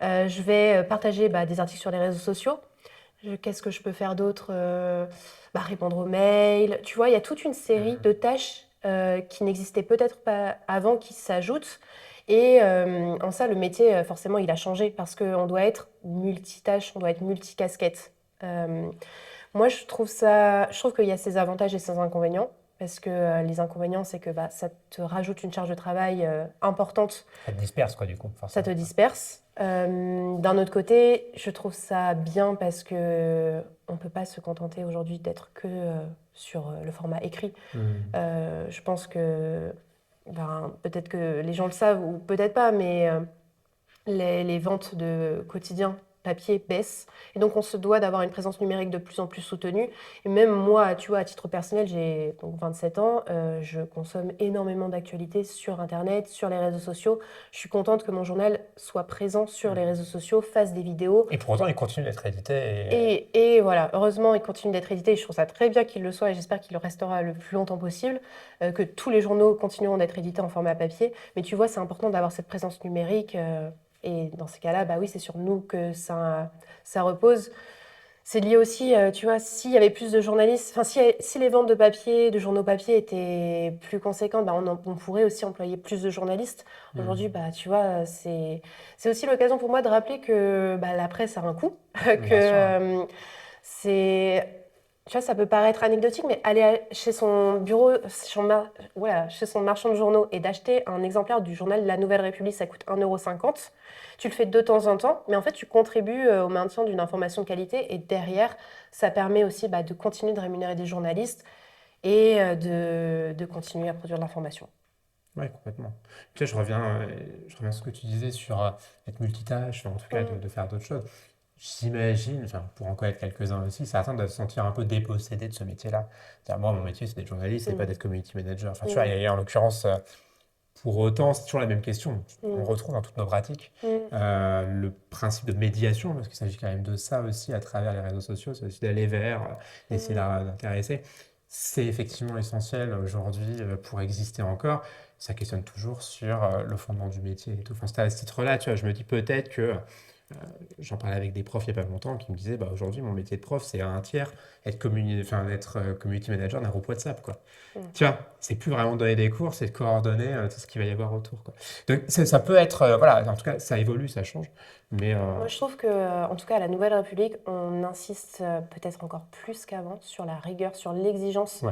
Je vais partager des articles sur les réseaux sociaux. Qu'est-ce que je peux faire d'autre? Répondre aux mails. Tu vois, il y a toute une série Hum, de tâches qui n'existaient peut-être pas avant qui s'ajoutent. Et en ça, le métier, forcément, il a changé parce qu'on doit être multitâche, on doit être multicasquette. Euh, Moi, je trouve qu'il y a ses avantages et ses inconvénients. Parce que les inconvénients, c'est que ça te rajoute une charge de travail importante, Ça te disperse, quoi, du coup, ça te forcément. disperse. D'un autre côté, je trouve ça bien parce que on peut pas se contenter aujourd'hui d'être que sur le format écrit. Hum. Je pense que peut-être que les gens le savent ou peut-être pas, mais les ventes de quotidien papier baissent. Et donc, on se doit d'avoir une présence numérique de plus en plus soutenue. Et même moi, tu vois, à titre personnel, j'ai donc 27 ans, je consomme énormément d'actualités sur Internet, sur les réseaux sociaux. Je suis contente que mon journal soit présent sur les réseaux sociaux, fasse des vidéos. Et pour autant, il continue d'être édité. Et voilà, heureusement, il continue d'être édité. Et je trouve ça très bien qu'il le soit et j'espère qu'il le restera le plus longtemps possible, que tous les journaux continueront d'être édités en format papier. Mais tu vois, c'est important d'avoir cette présence numérique. Et dans ces cas-là, oui, c'est sur nous que ça repose. C'est lié aussi, tu vois, s'il y avait plus de journalistes, enfin, si les ventes de papier, de journaux papier étaient plus conséquentes, on pourrait aussi employer plus de journalistes. Aujourd'hui, Hum, tu vois, c'est aussi l'occasion pour moi de rappeler que la presse a un coût, que bien sûr. c'est. Tu vois, ça peut paraître anecdotique, mais aller chez son bureau, voilà, chez son marchand de journaux et d'acheter un exemplaire du journal La Nouvelle République, ça coûte 1,50 €. Tu le fais de temps en temps, mais en fait, tu contribues au maintien d'une information de qualité et derrière, ça permet aussi de continuer de rémunérer des journalistes et de continuer à produire de l'information. Oui, complètement. Tu sais, je reviens à ce que tu disais sur être multitâche, enfin, en tout cas Mm, de faire d'autres choses. J'imagine, enfin, pour en connaître quelques-uns aussi, certains doivent se sentir un peu dépossédés de ce métier-là. C'est-à-dire, moi, mon métier, c'est d'être journaliste et pas mm, d'être community manager. Enfin, tu vois, mm, et en l'occurrence, pour autant, c'est toujours la même question. On mm, retrouve dans toutes nos pratiques mm, le principe de médiation, parce qu'il s'agit quand même de ça aussi à travers les réseaux sociaux, c'est aussi d'aller vers, d'essayer mm, d'intéresser. C'est effectivement essentiel aujourd'hui pour exister encore. Ça questionne toujours sur le fondement du métier et tout. Enfin, c'est à ce titre-là, tu vois, je me dis peut-être que J'en parlais avec des profs il n'y a pas longtemps qui me disaient, bah, aujourd'hui, mon métier de prof, c'est un tiers, être community manager d'un groupe WhatsApp, quoi. Mm. Tu vois, c'est plus vraiment donner des cours, c'est de coordonner tout ce qu'il va y avoir autour, quoi. Donc, ça peut être, voilà, en tout cas, ça évolue, ça change, mais Moi, je trouve que, en tout cas, à la Nouvelle République, on insiste peut-être encore plus qu'avant sur la rigueur, sur l'exigence ouais.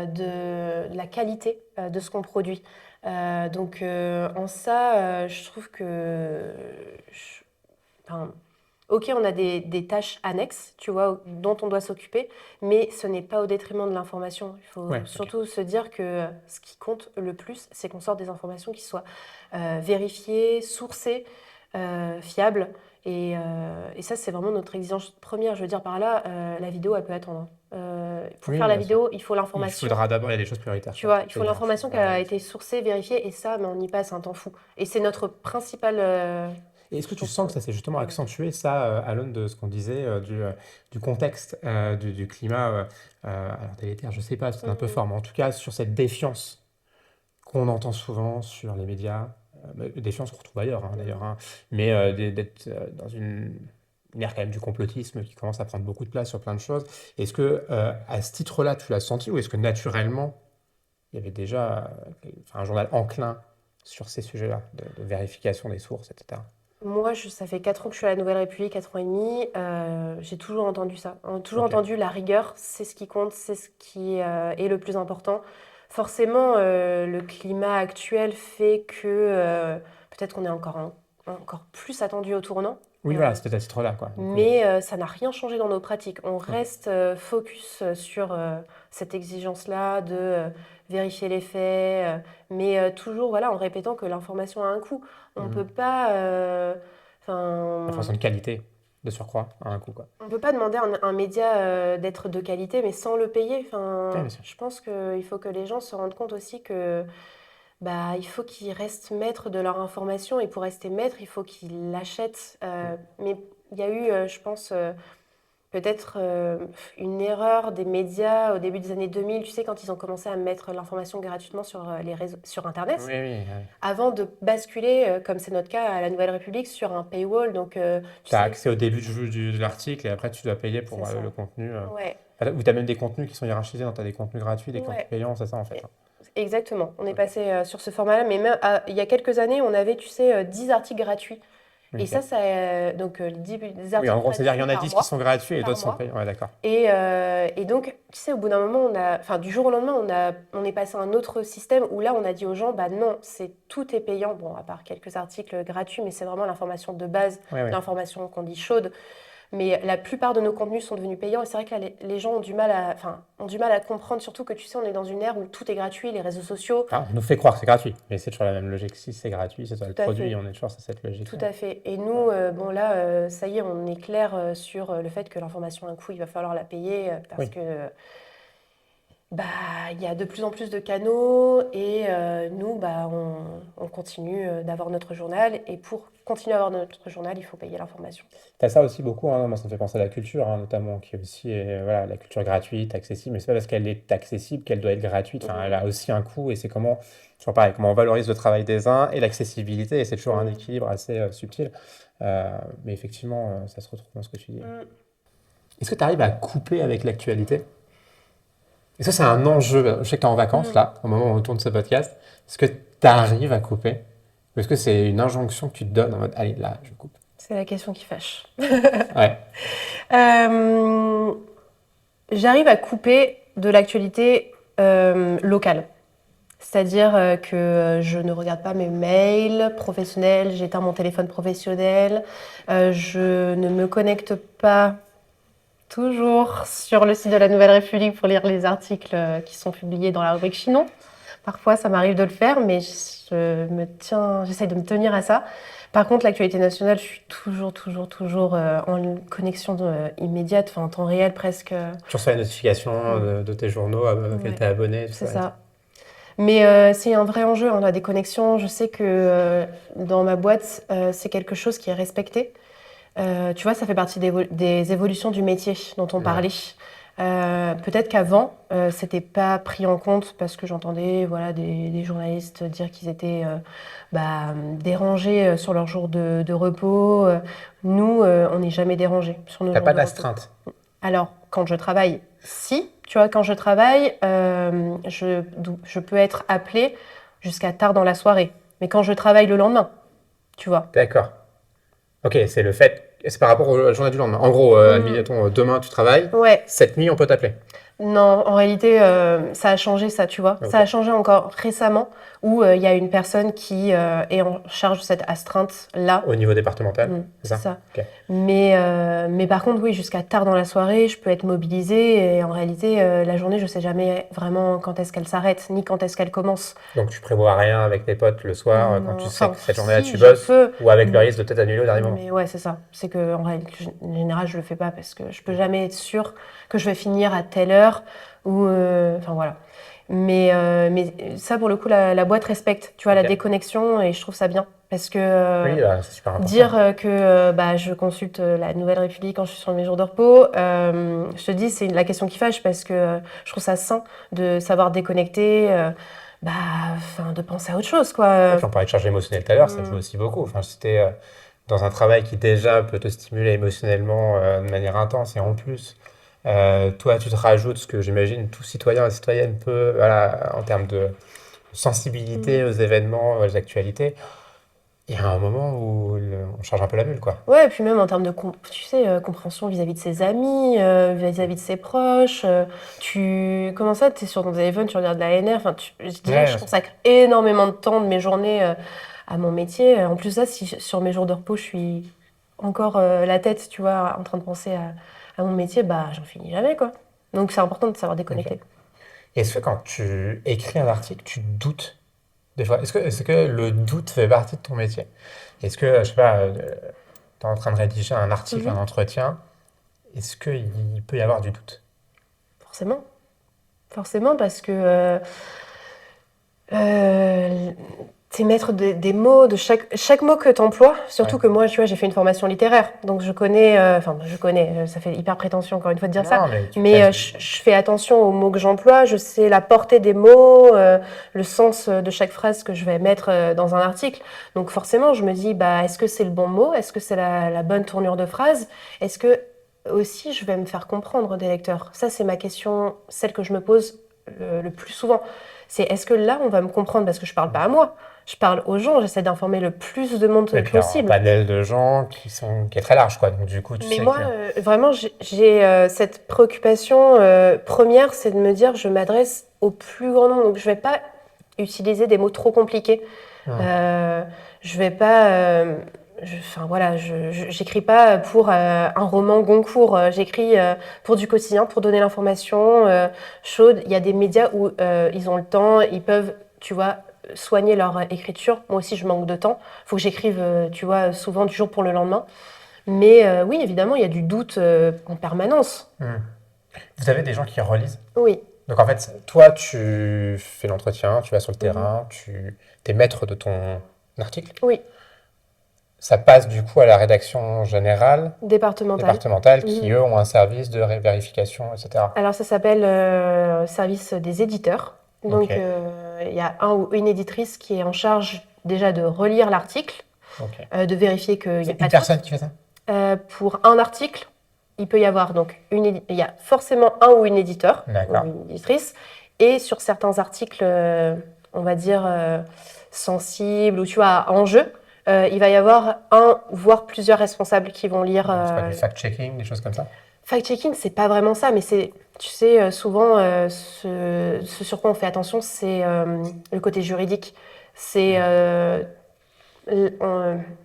de la qualité de ce qu'on produit. Donc, en ça, je trouve que, enfin, ok, on a des tâches annexes, tu vois, dont on doit s'occuper, mais ce n'est pas au détriment de l'information. Il faut Ouais, ok. surtout se dire que ce qui compte le plus, c'est qu'on sorte des informations qui soient vérifiées, sourcées, fiables. Et ça, c'est vraiment notre exigence première. Je veux dire par là, la vidéo, elle peut attendre, hein. Pour Oui, faire la bien sûr. vidéo, il faut Il l'information. faudra d'abord, il y a des choses prioritaires, Tu quoi. vois, il faut C'est l'information qui ouais, a été sourcée, vérifiée, et ça, mais on y passe un temps fou. Et c'est notre principal. Et est-ce que je tu pense, sens que ça s'est justement accentué, ça, à l'aune de ce qu'on disait, du contexte, du climat, alors délétère, je sais pas, c'est un peu fort, mais en tout cas, sur cette défiance qu'on entend souvent sur les médias, défiance qu'on retrouve ailleurs, hein, d'ailleurs, hein, mais d'être dans une ère quand même du complotisme qui commence à prendre beaucoup de place sur plein de choses. Est-ce que, à ce titre-là, tu l'as senti, ou est-ce que naturellement, il y avait déjà un journal enclin sur ces sujets-là, de vérification des sources, etc. Moi, ça fait 4 ans que je suis à la Nouvelle République, 4 ans et demi. J'ai toujours entendu ça. Toujours Ok. entendu la rigueur, c'est ce qui compte, c'est ce qui est le plus important. Forcément, le climat actuel fait que peut-être qu'on est encore plus attendu au tournant. Oui, voilà, c'était à ce titre-là, quoi. Donc, oui. Mais ça n'a rien changé dans nos pratiques. On Ok. reste focus sur cette exigence-là de vérifier les faits, mais toujours voilà, en répétant que l'information a un coût. On peut Mhm. pas, Information enfin, de qualité, de surcroît, à un coup, quoi. on peut pas demander à un média d'être de qualité, mais sans le payer. Oui, Enfin, bien sûr. je pense qu'il faut que les gens se rendent compte aussi que bah, il faut qu'ils restent maîtres de leur information, et pour rester maîtres, il faut qu'ils l'achètent. Mais il y a eu, je pense, peut-être une erreur des médias au début des années 2000, tu sais, quand ils ont commencé à mettre l'information gratuitement sur les réseaux, sur Oui, Internet, oui. avant de basculer, comme c'est notre cas à la Nouvelle République, sur un paywall. Donc, tu Tu as sais, accès au début de l'article et après tu dois payer c'est pour le ça. contenu. Ouais, Ou tu as même des contenus qui sont hiérarchisés, donc tu as des contenus gratuits, des contenus ouais. payants, c'est ça en fait, hein. Exactement. On est Ok. passé sur ce format-là, mais même il y a quelques années, on avait, tu sais, 10 articles gratuits. Et Ok. ça donc 10 Oui, en articles gros, c'est-à-dire qu'il y gratuits en a par 10 qui mois. sont gratuits et Par d'autres sont mois. payants. Ouais, d'accord. Et donc, tu sais, au bout d'un moment, enfin, du jour au lendemain, on est passé à un autre système où là, on a dit aux gens, bah non, tout est payant. Bon, à part quelques articles gratuits, mais c'est vraiment l'information de base, Ouais, ouais. l'information qu'on dit chaude. Mais la plupart de nos contenus sont devenus payants, et c'est vrai que là, les gens ont du mal à comprendre, surtout que tu sais, on est dans une ère où tout est gratuit, les réseaux sociaux, Ah, on nous fait croire que c'est gratuit, mais c'est toujours la même logique. Si c'est gratuit, c'est toi le tout à produit, fait. on est toujours sur cette Tout logique-là. à fait. Et nous, bon là, ça y est, on est clair sur le fait que l'information a un coût, il va falloir la payer parce Oui. que bah, il y a de plus en plus de canaux, et nous, bah, on continue d'avoir notre journal, et pour continuer à avoir notre journal, il faut payer l'information. T'as ça aussi beaucoup, hein. Moi ça me fait penser à la culture, hein, notamment, qui est aussi voilà, la culture gratuite, accessible, mais c'est pas parce qu'elle est accessible qu'elle doit être gratuite. Enfin, elle Mhm. a aussi un coût et c'est toujours pareil, comment on valorise le travail des uns et l'accessibilité, et c'est toujours un Mhm. équilibre assez subtil. Mais effectivement, ça se retrouve dans ce que tu dis. Mhm. Est-ce que tu arrives à couper avec l'actualité? Et ça, c'est un enjeu. Je sais que tu es en vacances, Mhm. là, au moment où on tourne ce podcast. Est-ce que tu arrives à couper? Ou est-ce que c'est une injonction que tu te donnes en mode, allez, là, je coupe? C'est la question qui fâche. Ouais. Euh, J'arrive à couper de l'actualité locale. C'est-à-dire que je ne regarde pas mes mails professionnels, j'éteins mon téléphone professionnel, je ne me connecte pas toujours sur le site de la Nouvelle République pour lire les articles qui sont publiés dans la rubrique Chinon. Parfois, ça m'arrive de le faire, mais j'essaie de me tenir à ça. Par contre, l'actualité nationale, je suis toujours en connexion immédiate, enfin en temps réel presque. Tu reçois les notifications Mm. de tes journaux auxquels Ouais, tu es abonné, tout c'est ça. ça. Mais c'est un vrai enjeu, on a des connexions. Je sais que dans ma boîte, c'est quelque chose qui est respecté. Tu vois, ça fait partie des évolutions du métier dont on Ouais. parlait. Peut-être qu'avant, c'était pas pris en compte parce que j'entendais voilà, des journalistes dire qu'ils étaient dérangés sur leur jour de repos. Nous, on n'est jamais dérangés sur nos T'as jours pas de repos. d'astreinte. Alors, quand je travaille, si, tu vois, quand je travaille, je peux être appelée jusqu'à tard dans la soirée. Mais quand je travaille le lendemain, tu vois. D'accord. Ok, c'est le fait. C'est par rapport à la journée du lendemain. En gros, admettons, demain tu travailles, Ouais. cette nuit on peut t'appeler. Non, en réalité, ça a changé ça, tu vois. Ok. Ça a changé encore récemment où il y a une personne qui est en charge de cette astreinte-là. Au niveau départemental, C'est ça. Ok. Mais par contre, oui, jusqu'à tard dans la soirée, je peux être mobilisée et en réalité, la journée, je sais jamais vraiment quand est-ce qu'elle s'arrête, ni quand est-ce qu'elle commence. Donc tu prévois rien avec tes potes le soir quand Non, tu sais enfin, que cette journée-là si, tu je bosses, peux. ou avec le risque de peut-être annuler au dernier moment. Mais ouais, c'est ça. C'est que en réalité, en général, je le fais pas parce que je peux jamais être sûre que je vais finir à telle heure ou enfin voilà. Mais ça, pour le coup, la boîte respecte, tu vois, la Ok. déconnexion et je trouve ça bien parce que Oui, c'est super important. dire que je consulte la Nouvelle République quand je suis sur mes jours de repos, je te dis, c'est la question qui fâche parce que je trouve ça sain de savoir déconnecter, de penser à autre chose, quoi. Et puis on parlait de charge émotionnelle tout à l'heure, ça joue aussi beaucoup. Enfin, si t'es dans un travail qui déjà peut te stimuler émotionnellement de manière intense et en plus, toi tu te rajoutes ce que j'imagine tout citoyen et citoyenne peut, voilà, en termes de sensibilité aux événements, aux actualités, il y a un moment où on charge un peu la mule, quoi. Ouais, et puis même en termes de tu sais, compréhension vis-à-vis de ses amis, vis-à-vis de ses proches. Comment ça, tu es sur ton téléphone, tu regardes la NR. Enfin, je dirais, Ouais, je consacre énormément de temps de mes journées à mon métier. En plus, ça, si sur mes jours de repos, je suis encore la tête, tu vois, en train de penser à mon métier, j'en finis jamais, quoi. Donc, c'est important de savoir déconnecter. Est-ce que quand tu écris un article, tu doutes des fois? Est-ce que le doute fait partie de ton métier? Est-ce que, je sais pas, tu es en train de rédiger un article, un entretien, est-ce qu'il peut y avoir du doute? Forcément. Forcément, parce que t'es maître des mots, de chaque mot que tu emploies, surtout Ouais. que moi, tu vois, j'ai fait une formation littéraire, donc je connais, ça fait hyper prétentieux encore une fois de dire ça, Non, mais tu mais presses. je fais attention aux mots que j'emploie, je sais la portée des mots, le sens de chaque phrase que je vais mettre dans un article. Donc forcément, je me dis, est-ce que c'est le bon mot? Est-ce que c'est la bonne tournure de phrase? Est-ce que aussi je vais me faire comprendre des lecteurs? Ça, c'est ma question, celle que je me pose le plus souvent. C'est est-ce que là, on va me comprendre? Parce que je parle pas à moi, je parle aux gens, j'essaie d'informer le plus de monde Et puis un possible. panel de gens qui est très large, quoi. Donc du coup, tu Mais sais moi, que... vraiment, j'ai cette préoccupation première, c'est de me dire, je m'adresse au plus grand nombre. Donc, je vais pas utiliser des mots trop compliqués. Je vais pas... j'écris pas pour un roman Goncourt. J'écris pour du quotidien, pour donner l'information chaude. Il y a des médias où ils ont le temps, ils peuvent, tu vois, soigner leur écriture. Moi aussi, je manque de temps. Il faut que j'écrive, tu vois, souvent du jour pour le lendemain. Mais oui, évidemment, il y a du doute en permanence. Vous avez des gens qui relisent? Oui. Donc en fait, toi, tu fais l'entretien, tu vas sur le terrain, tu es maître de ton article. Oui. Ça passe du coup à la rédaction générale, Départementale. qui eux ont un service de vérification, etc. Alors ça s'appelle service des éditeurs. Donc Ok. il y a un ou une éditrice qui est en charge déjà de relire l'article, Ok. de vérifier qu'il n'y a C'est pas une de personne qui fait ça? pour un article, il peut y avoir donc il y a forcément un ou une éditeur, D'accord. ou une éditrice, et sur certains articles, on va dire sensibles ou tu vois enjeu, il va y avoir un voire plusieurs responsables qui vont lire. C'est pas du fact-checking, des choses comme ça? Fact-checking, c'est pas vraiment ça, mais c'est, tu sais, souvent, ce sur quoi on fait attention, c'est le côté juridique. C'est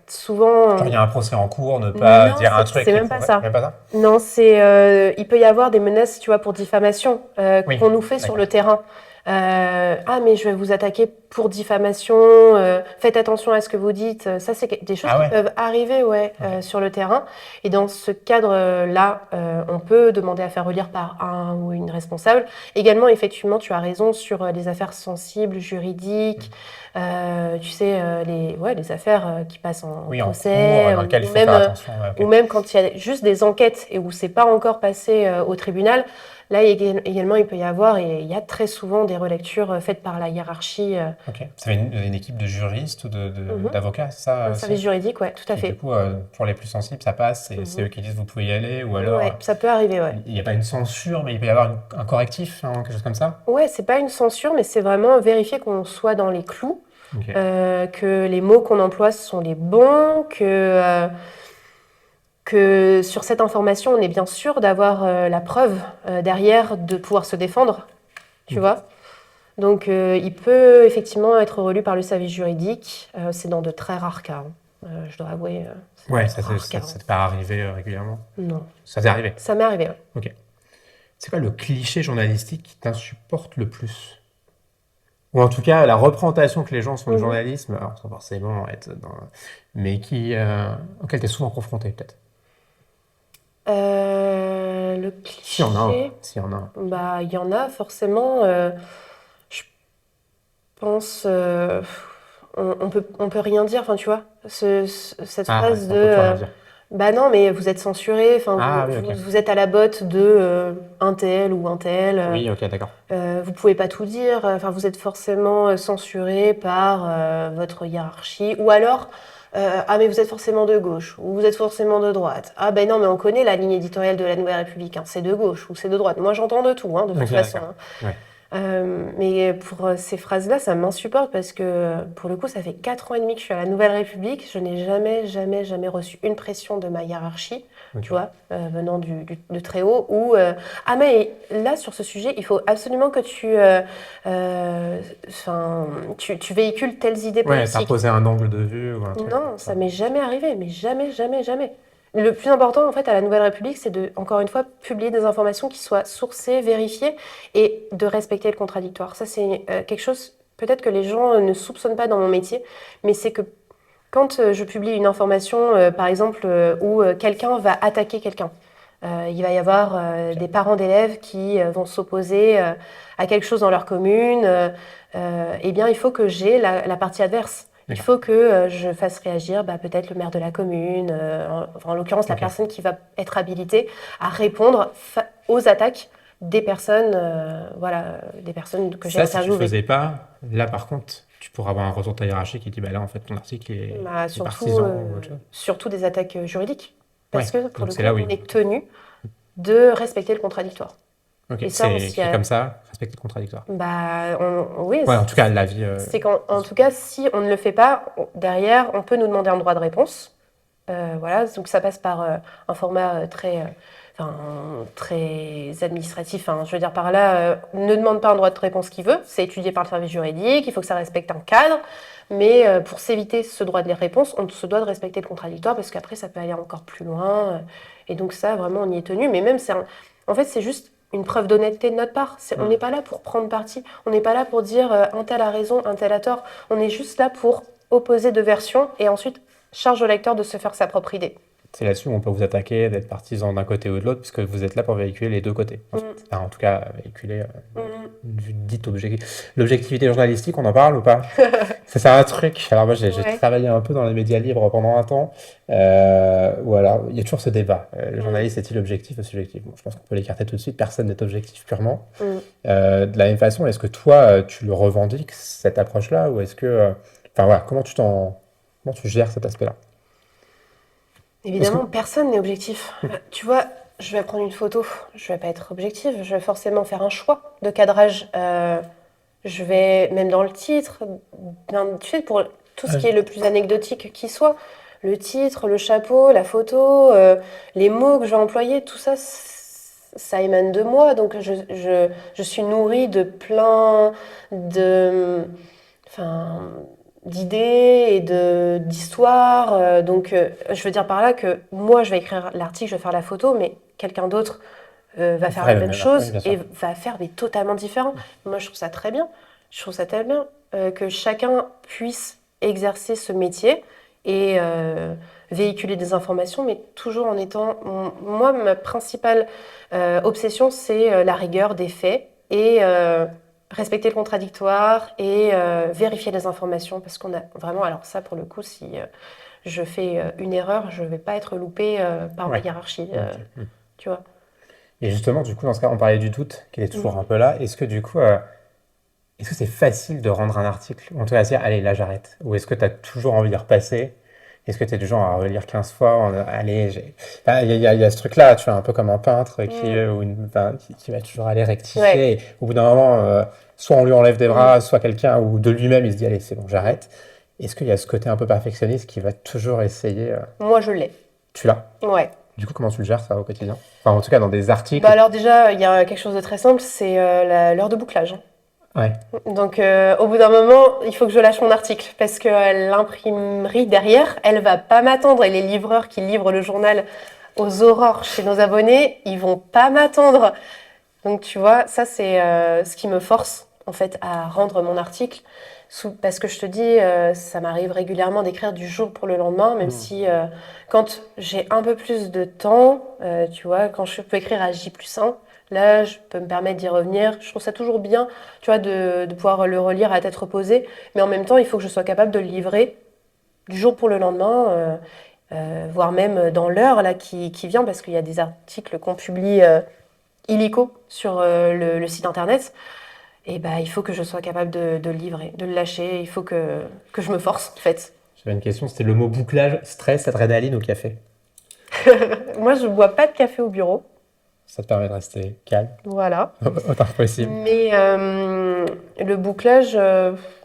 souvent. Genre, il y a un procès en cours, ne pas Non, dire un truc. c'est même pas ça. Même pas ça? Non, il peut y avoir des menaces, tu vois, pour diffamation Oui, qu'on nous fait sur d'accord. le terrain. Mais je vais vous attaquer pour diffamation. Faites attention à ce que vous dites. Ça, c'est des choses Ah ouais. qui peuvent arriver, sur le terrain. Et dans ce cadre-là, on peut demander à faire relire par un ou une responsable. Également, effectivement, tu as raison sur les affaires sensibles, juridiques. Tu sais, les affaires qui passent en Oui, en procès, cours, dans lequel il ou faut même, faire attention. Ok. ou même quand il y a juste des enquêtes et où c'est pas encore passé au tribunal. Là, également, il peut y avoir, et il y a très souvent des relectures faites par la hiérarchie, Ok. Vous avez une équipe de juristes ou mhm. d'avocats, c'est ça Un aussi? service juridique, ouais, tout à Qui, du fait. coup, pour les plus sensibles, ça passe, c'est Mhm. eux qui disent vous pouvez y aller, ou alors Ouais, ça peut arriver, ouais. il n'y a pas une censure, mais il peut y avoir un correctif, hein, quelque chose comme ça? Ouais, c'est pas une censure, mais c'est vraiment vérifier qu'on soit dans les clous, Ok. que les mots qu'on emploie sont les bons, que sur cette information, on est bien sûr d'avoir la preuve derrière de pouvoir se défendre, tu Ok. vois. Donc, il peut effectivement être relu par le service juridique. C'est dans de très rares cas, hein. Je dois avouer, c'est dans Ouais, de rares cas, ça hein. t'est pas arrivé régulièrement? Non, Ça t'est arrivé? ça m'est arrivé, ouais. Ok. C'est quoi le cliché journalistique qui t'insupporte le plus? Ou en tout cas, la représentation que les gens font du Mhm. journalisme, alors sans forcément être dans... mais auquel tu es souvent confronté, peut-être. Le S'il y en a un. cliché, S'il y en a un. bah, il y en a forcément. Je pense, on peut rien dire. Enfin, tu vois, cette Ah ouais, phrase de, on peut plus rien dire. bah non, mais vous êtes censuré. Enfin, Ah oui, ok. vous êtes à la botte de un tel ou un tel. Oui, ok, d'accord. Vous pouvez pas tout dire. Enfin, vous êtes forcément censuré par votre hiérarchie. Ou alors, ah mais vous êtes forcément de gauche ou vous êtes forcément de droite. Ah ben non, mais on connaît la ligne éditoriale de la Nouvelle République, hein. C'est de gauche ou c'est de droite. Moi, j'entends de tout, hein, de toute Ok, façon, d'accord. hein. Ouais. Mais pour ces phrases-là, ça m'insupporte parce que pour le coup, ça fait 4 ans et demi que je suis à la Nouvelle République. Je n'ai jamais, jamais, jamais reçu une pression de ma hiérarchie, Ok. tu vois, venant de très haut. Ou ah mais là sur ce sujet, il faut absolument que enfin, tu véhicules telles idées Ouais, politiques. t'imposer un angle de vue ou un truc Non, comme ça ça. m'est jamais arrivé, mais jamais, jamais, jamais. Le plus important, en fait, à la Nouvelle République, c'est de, encore une fois, publier des informations qui soient sourcées, vérifiées et de respecter le contradictoire. Ça, c'est quelque chose, peut-être que les gens ne soupçonnent pas dans mon métier, mais c'est que quand je publie une information, par exemple, où quelqu'un va attaquer quelqu'un, il va y avoir Ok. des parents d'élèves qui vont s'opposer à quelque chose dans leur commune, eh bien, il faut que j'ai la partie adverse. Il D'accord. faut que je fasse réagir bah, peut-être le maire de la commune, en l'occurrence la Ok. personne qui va être habilitée à répondre aux attaques des personnes, voilà, des personnes que j'ai Ça, si tu interviewées. faisais pas, là par contre, tu pourras avoir un retour de ta hiérarchie qui dit bah là en fait ton article Bah, est surtout, partisan ou autre chose. surtout des attaques juridiques. Ouais, Parce que pour donc le c'est coup, là où on est tenu de respecter le contradictoire. ok, Et ça, c'est écrit comme ça, respecter le contradictoire. bah, oui, Ouais, en tout cas, l'avis. c'est en tout cas, si on ne le fait pas, derrière, on peut nous demander un droit de réponse. Voilà, donc ça passe par un format enfin, très administratif. Hein. Je veux dire par là, ne demande pas un droit de réponse qui veut, c'est étudié par le service juridique, il faut que ça respecte un cadre, mais pour s'éviter ce droit de réponse, on se doit de respecter le contradictoire parce qu'après ça peut aller encore plus loin. Et donc ça, vraiment, on y est tenu. Mais même, en fait, c'est juste une preuve d'honnêteté de notre part. On n'est pas là pour prendre parti, on n'est pas là pour dire un tel a raison, un tel a tort. On est juste là pour opposer deux versions et ensuite charge au lecteur de se faire sa propre idée. C'est là-dessus où on peut vous attaquer, d'être partisan d'un côté ou de l'autre, puisque vous êtes là pour véhiculer les deux côtés. En fait. Mm. Enfin, en tout cas, véhiculer Mm. une vue dite l'objectivité journalistique, on en parle ou pas? Ça, c'est un truc. Alors moi, j'ai Ouais. travaillé un peu dans les médias libres pendant un temps, ou alors il y a toujours ce débat. Le journaliste est-il objectif ou subjectif? Bon, je pense qu'on peut l'écarter tout de suite. Personne n'est objectif purement. Mm. De la même façon, est-ce que toi, tu le revendiques cette approche-là, ou est-ce que, enfin voilà, comment tu gères cet aspect-là? Parce que Évidemment, personne n'est objectif. Tu vois, je vais prendre une photo, je vais pas être objective, je vais forcément faire un choix de cadrage. Je vais, même dans le titre, tu sais, pour tout ce qui est le plus anecdotique qui soit, le titre, le chapeau, la photo, les mots que je vais employer, tout ça, ça émane de moi. Donc je suis nourrie de plein de, enfin, d'idées et d'histoires. Donc je veux dire par là que moi, je vais écrire l'article, je vais faire la photo, mais quelqu'un d'autre va faire ouais, la même oui, chose bien sûr. et va faire mais totalement différent. Moi, je trouve ça très bien. Je trouve ça très bien que chacun puisse exercer ce métier et véhiculer des informations, mais toujours en étant... Moi, ma principale obsession, c'est la rigueur des faits et respecter le contradictoire et vérifier les informations parce qu'on a vraiment... Alors ça, pour le coup, si je fais une erreur, je ne vais pas être loupée par ma Ouais. hiérarchie, Ok. tu vois. Et justement, du coup, dans ce cas, on parlait du doute, qui est toujours un peu là. Est-ce que du coup, est-ce que c'est facile de rendre un article? Ou en tout cas, dire, allez, là, j'arrête. Ou est-ce que tu as toujours envie de repasser? Est-ce que tu es du genre à relire 15 fois? Allez, enfin, il y a ce truc-là, tu vois, un peu comme un peintre qui va toujours aller rectifier. Ouais. Et au bout d'un moment, soit on lui enlève des Mm. bras, soit quelqu'un, ou de lui-même, il se dit, allez, c'est bon, j'arrête. Est-ce qu'il y a ce côté un peu perfectionniste qui va toujours essayer Moi, je l'ai. Tu l'as? Ouais. Du coup, comment tu le gères ça au quotidien? Enfin, en tout cas, dans des articles. Bah alors déjà, il y a quelque chose de très simple, c'est l'heure de bouclage. Ouais. Donc au bout d'un moment, il faut que je lâche mon article parce que l'imprimerie derrière, elle va pas m'attendre et les livreurs qui livrent le journal aux aurores chez nos abonnés, ils vont pas m'attendre. Donc tu vois, ça c'est ce qui me force en fait à rendre mon article. Parce que je te dis, ça m'arrive régulièrement d'écrire du jour pour le lendemain, même si quand j'ai un peu plus de temps, tu vois, quand je peux écrire à J+1, là je peux me permettre d'y revenir. Je trouve ça toujours bien, tu vois, de pouvoir le relire à tête reposée, mais en même temps, il faut que je sois capable de le livrer du jour pour le lendemain, voire même dans l'heure là qui vient, parce qu'il y a des articles qu'on publie illico sur le site internet, et bah, il faut que je sois capable de le livrer, de le lâcher. Il faut que je me force, en fait. J'avais une question, c'était le mot bouclage, stress, adrénaline ou café? Moi, je bois pas de café au bureau. Ça te permet de rester calme Voilà. autant que possible. Mais le bouclage,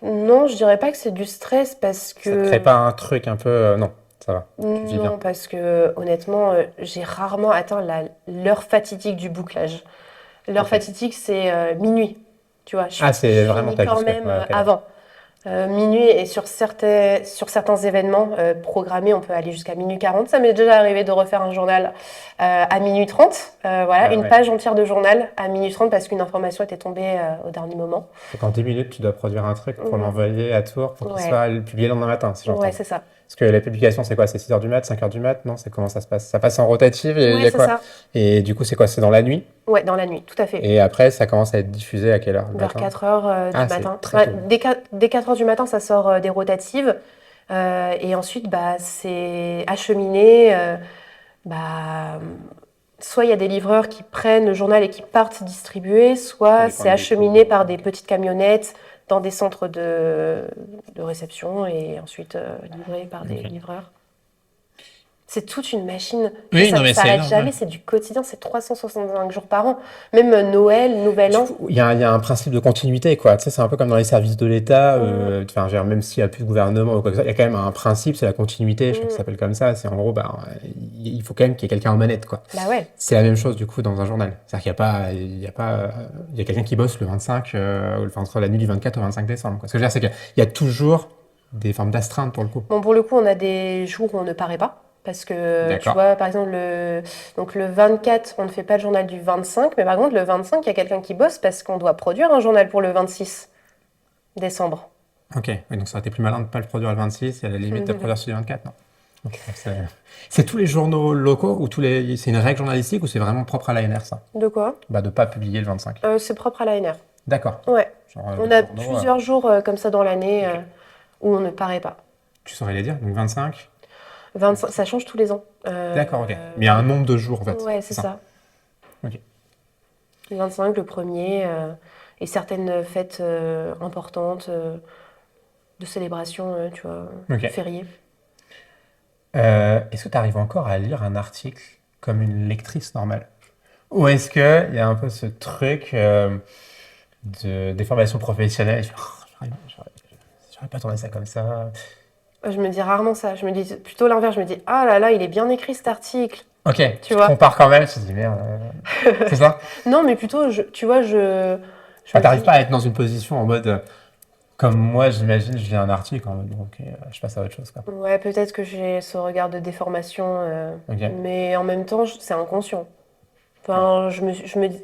non, je dirais pas que c'est du stress parce Ça te que... crée pas un truc un peu. Non, ça va. Tu vis bien. Non, parce que honnêtement, j'ai rarement atteint l'heure fatidique du bouclage. L'heure Ok. fatidique, c'est minuit. Tu vois, Ah, c'est je vraiment finis ta quand jusqu'à. même Ouais, ok, d'accord. avant. Minuit et sur certains événements programmés, on peut aller jusqu'à minuit 40. Ça m'est déjà arrivé de refaire un journal à minuit 30. Voilà, Ah, une ouais. page entière de journal à minuit 30 parce qu'une information était tombée au dernier moment. Donc en 10 minutes, tu dois produire un truc pour Mhm. l'envoyer à Tours pour qu'il Ouais, soit publié le lendemain matin, si j'entends ouais, bien. c'est ça. Parce que la publication, c'est quoi? C'est 6 heures du mat, 5 heures du mat? Non, c'est comment ça se passe? Ça passe en rotative et il Ouais, y a c'est quoi? ça. Et du coup, c'est quoi? C'est dans la nuit? Ouais, dans la nuit, tout à fait. Et après, ça commence à être diffusé à quelle heure? Le Vers matin? 4 heures Ah, du c'est matin. très Ouais, tôt. dès 4 heures du matin, ça sort des rotatives. Et ensuite, bah, c'est acheminé. Bah, soit il y a des livreurs qui prennent le journal et qui partent distribuer, Ça soit dépend c'est du acheminé métro. par des Ok. petites camionnettes dans des centres de réception et ensuite livré par des Ok. livreurs. C'est toute une machine. Oui, Ça non, ne mais c'est s'arrête énorme. jamais, c'est du quotidien, c'est 365 jours par an. Même Noël, Nouvel Du An. coup, il y a un principe de continuité, quoi. Tu sais, c'est un peu comme dans les services de l'État. Enfin, je veux dire, même s'il n'y a plus de gouvernement ou quoi que ce soit, il y a quand même un principe, c'est la continuité. Je crois que ça s'appelle comme ça. C'est en gros, bah, il faut quand même qu'il y ait quelqu'un aux manettes, quoi. Bah ouais. C'est la même chose, du coup, dans un journal. C'est-à-dire qu'il n'y a pas, il y a quelqu'un qui bosse le 25, enfin, entre la nuit du 24 au 25 décembre, quoi. Ce que je veux dire, c'est qu'il y a toujours des formes d'astreinte pour le coup. Bon, pour le coup, on a des jours où on ne paraît pas. Parce que, tu D'accord. vois, par exemple, donc le 24, on ne fait pas le journal du 25, mais par contre, le 25, il y a quelqu'un qui bosse parce qu'on doit produire un journal pour le 26 décembre. Ok. Oui, donc ça aurait été plus malin de ne pas le produire le 26 et à la limite de le produire sur le 24, non? Ok. Donc c'est tous les journaux locaux ou c'est une règle journalistique ou c'est vraiment propre à l'ANR, ça? De quoi? Bah, de pas publier le 25. C'est propre à l'ANR. D'accord. Ouais. Genre, On les a journaux, plusieurs jours comme ça dans l'année ok. où on ne paraît pas. Tu saurais les dire? Donc 25? 25, ça change tous les ans. D'accord, ok. Mais il y a un nombre de jours, en fait. Ouais, C'est c'est ça. Ok. Le 25, le 1er, et certaines fêtes importantes de célébration, tu vois, Ok. fériées. Est-ce que tu arrives encore à lire un article comme une lectrice normale? Ou est-ce qu'il y a un peu ce truc de déformation professionnelle? Je fais, oh, j'aurais pas tourné ça comme ça. Je me dis rarement ça. Je me dis plutôt l'inverse. Je me dis, ah là là, il est bien écrit cet article. Ok, Tu vois. compares quand même, tu te dis merde. C'est ça? Non, mais plutôt, tu vois, je Enfin, me t'arrives dis, pas à être dans une position en mode, comme moi, j'imagine, je lis un article en mode, bon, ok, je passe à autre chose, quoi. ouais, peut-être que j'ai ce regard de déformation, Ok. mais en même temps, c'est inconscient. Enfin,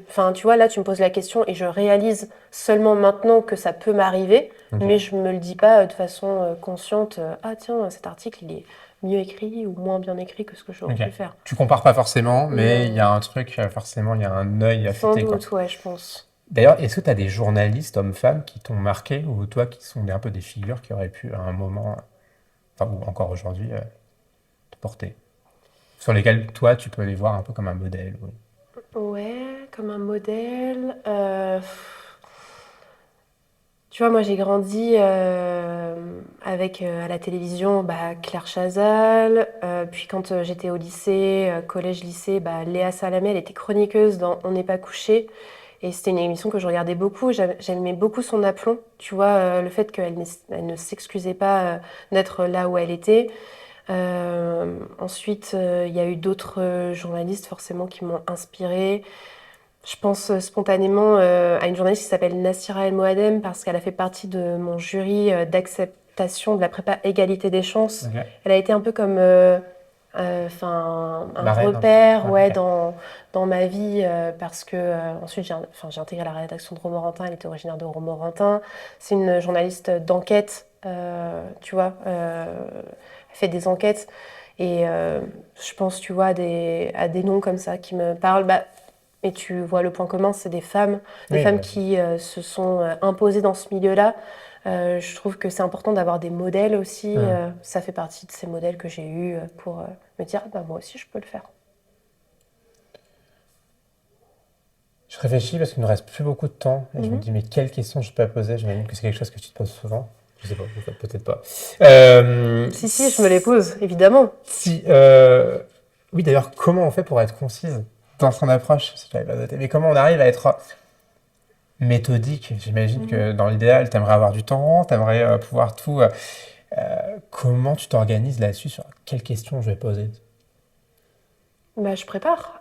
enfin, tu vois, là, tu me poses la question et je réalise seulement maintenant que ça peut m'arriver, Ok. mais je me le dis pas de façon consciente. Ah tiens, cet article, il est mieux écrit ou moins bien écrit que ce que j'aurais Ok. pu faire. Tu compares pas forcément, mais il y Non. a un truc, forcément, il y a un œil Sans affûté, quoi. doute, ouais, je pense. D'ailleurs, est-ce que tu as des journalistes, hommes-femmes, qui t'ont marqué, ou toi, qui sont un peu des figures qui auraient pu, à un moment, enfin, ou encore aujourd'hui, te porter? Sur lesquels, toi, tu peux les voir un peu comme un modèle. Ouais. comme un modèle. Tu vois, moi j'ai grandi avec à la télévision Claire Chazal, puis quand j'étais au lycée, collège-lycée, Léa Salamé, elle était chroniqueuse dans On n'est pas couché, et c'était une émission que je regardais beaucoup, j'aimais beaucoup son aplomb, tu vois, le fait elle ne s'excusait pas d'être là où elle était. Ensuite, il y a eu d'autres journalistes forcément qui m'ont inspirée. Je pense spontanément à une journaliste qui s'appelle Nassira El Moadem parce qu'elle a fait partie de mon jury d'acceptation de la prépa égalité des chances. Ok. Elle a été un peu comme un Marraine, repère ouais, ok. dans ma vie parce que ensuite j'ai intégré la rédaction de Romorantin, elle était originaire de Romorantin. C'est une journaliste d'enquête, tu vois, elle fait des enquêtes et je pense, tu vois, à des noms comme ça qui me parlent. Et tu vois le point commun, c'est des femmes Oui, qui se sont imposées dans ce milieu-là. Je trouve que c'est important d'avoir des modèles aussi. Ça fait partie de ces modèles que j'ai eus pour me dire, moi aussi, je peux le faire. Je réfléchis parce qu'il ne nous reste plus beaucoup de temps et je me dis, mais quelle question je peux poser? J'imagine que c'est quelque chose que tu te poses souvent. Je sais pas, peut-être pas. Si, je me les pose, évidemment. Oui, d'ailleurs, comment on fait pour être concise dans son approche? Si je l'avais pas noté. Mais comment on arrive à être méthodique? J'imagine que dans l'idéal, tu aimerais avoir du temps, tu aimerais pouvoir tout. Comment tu t'organises là-dessus sur quelles questions je vais poser? Je prépare,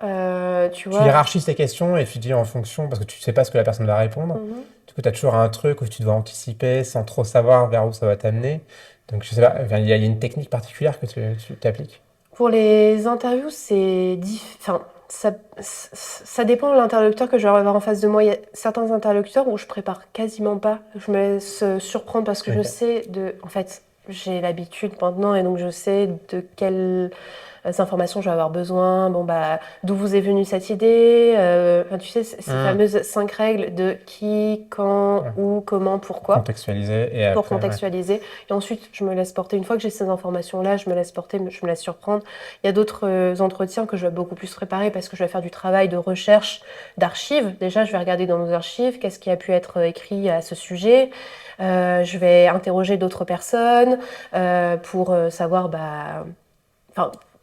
tu Tu vois. hiérarchises tes questions et tu dis en fonction, parce que tu sais pas ce que la personne va répondre. Mhm. Du coup, tu as toujours un truc où tu dois anticiper sans trop savoir vers où ça va t'amener. Donc, je sais pas, enfin, il y a une technique particulière que tu appliques? Pour les interviews, ça dépend de l'interlocuteur que je vais avoir en face de moi. Il y a certains interlocuteurs où je prépare quasiment pas. Je me laisse surprendre parce que je Ok. sais en fait, j'ai l'habitude maintenant et donc je sais de quelles informations je vais avoir besoin. D'où vous est venue cette idée? Tu sais, ces fameuses 5 règles de qui, quand, Ouais. où, comment, pourquoi. Contextualiser et Pour après, ouais. contextualiser. Et ensuite, je me laisse porter. Une fois que j'ai ces informations-là, je me laisse porter, je me laisse surprendre. Il y a d'autres entretiens que je vais beaucoup plus préparer parce que je vais faire du travail de recherche, d'archives. Déjà, je vais regarder dans nos archives qu'est-ce qui a pu être écrit à ce sujet. Je vais interroger d'autres personnes pour savoir,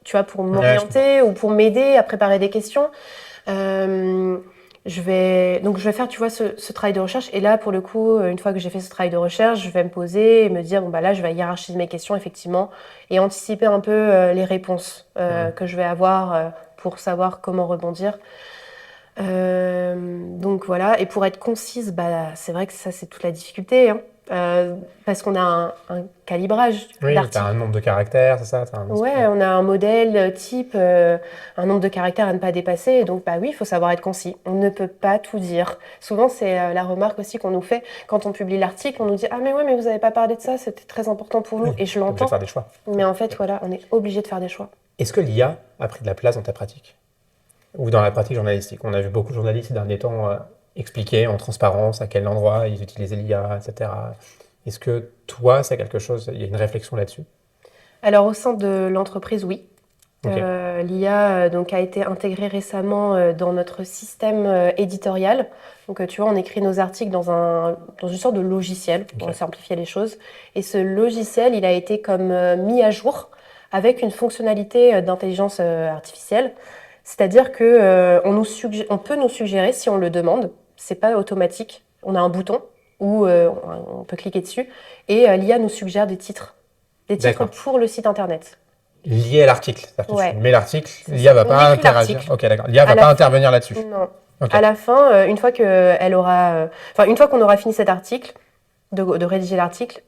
tu vois, pour m'orienter ou pour m'aider à préparer des questions. Je vais faire, tu vois, ce travail de recherche. Et là, pour le coup, une fois que j'ai fait ce travail de recherche, je vais me poser et me dire, là, je vais hiérarchiser mes questions, effectivement, et anticiper un peu les réponses que je vais avoir pour savoir comment rebondir. Donc voilà, et pour être concise, c'est vrai que ça, c'est toute la difficulté, hein. Parce qu'on a un calibrage Oui, tu d'articles. as un nombre de caractères, c'est ça? Ouais, on a un modèle type, un nombre de caractères à ne pas dépasser. Et donc, oui, il faut savoir être concis. On ne peut pas tout dire. Souvent, c'est la remarque aussi qu'on nous fait quand on publie l'article. On nous dit, ah mais ouais, mais vous n'avez pas parlé de ça, c'était très important pour nous. Oui, Et je t'es obligé de l'entends. faire des choix. Mais en fait, voilà, on est obligé de faire des choix. Est-ce que l'IA a pris de la place dans ta pratique? Ou dans la pratique journalistique? On a vu beaucoup de journalistes ces derniers temps expliquer en transparence à quel endroit ils utilisaient l'IA, etc. Est-ce que toi, c'est quelque chose, il y a une réflexion là-dessus? Alors, au sein de l'entreprise, oui. Ok. L'IA donc a été intégrée récemment dans notre système éditorial. Donc tu vois, on écrit nos articles dans une sorte de logiciel pour simplifier les choses. Et ce logiciel, il a été comme mis à jour avec une fonctionnalité d'intelligence artificielle. C'est-à-dire que on peut nous suggérer si on le demande. C'est pas automatique. On a un bouton où on peut cliquer dessus et l'IA nous suggère des titres D'accord. pour le site internet. Lié à l'article. C'est-à-dire que Ouais. tu mets l'article, C'est l'IA ça. va On pas écrit interagir. l'article. Ok, d'accord. L'IA À va la pas fin- intervenir là-dessus. Non. Ok. À la fin, une fois qu'elle aura, une fois qu'on aura fini cet article, de rédiger l'article,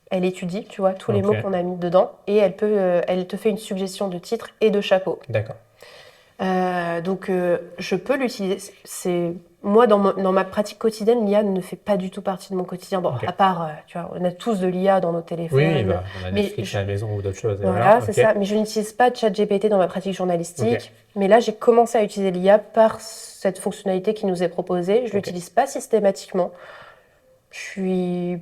elle étudie, tu vois, tous les Ok. mots qu'on a mis dedans et elle te fait une suggestion de titre et de chapeau. D'accord. Donc, je peux l'utiliser. Moi, dans ma pratique quotidienne, l'IA ne fait pas du tout partie de mon quotidien. Bon, Ok. à part, tu vois, on a tous de l'IA dans nos téléphones. Oui, on a mais Netflix à la maison ou d'autres choses. et Voilà, ok. c'est ça. Mais je n'utilise pas ChatGPT dans ma pratique journalistique. Ok. Mais là, j'ai commencé à utiliser l'IA par cette fonctionnalité qui nous est proposée. Je Ok. l'utilise pas systématiquement. Je suis...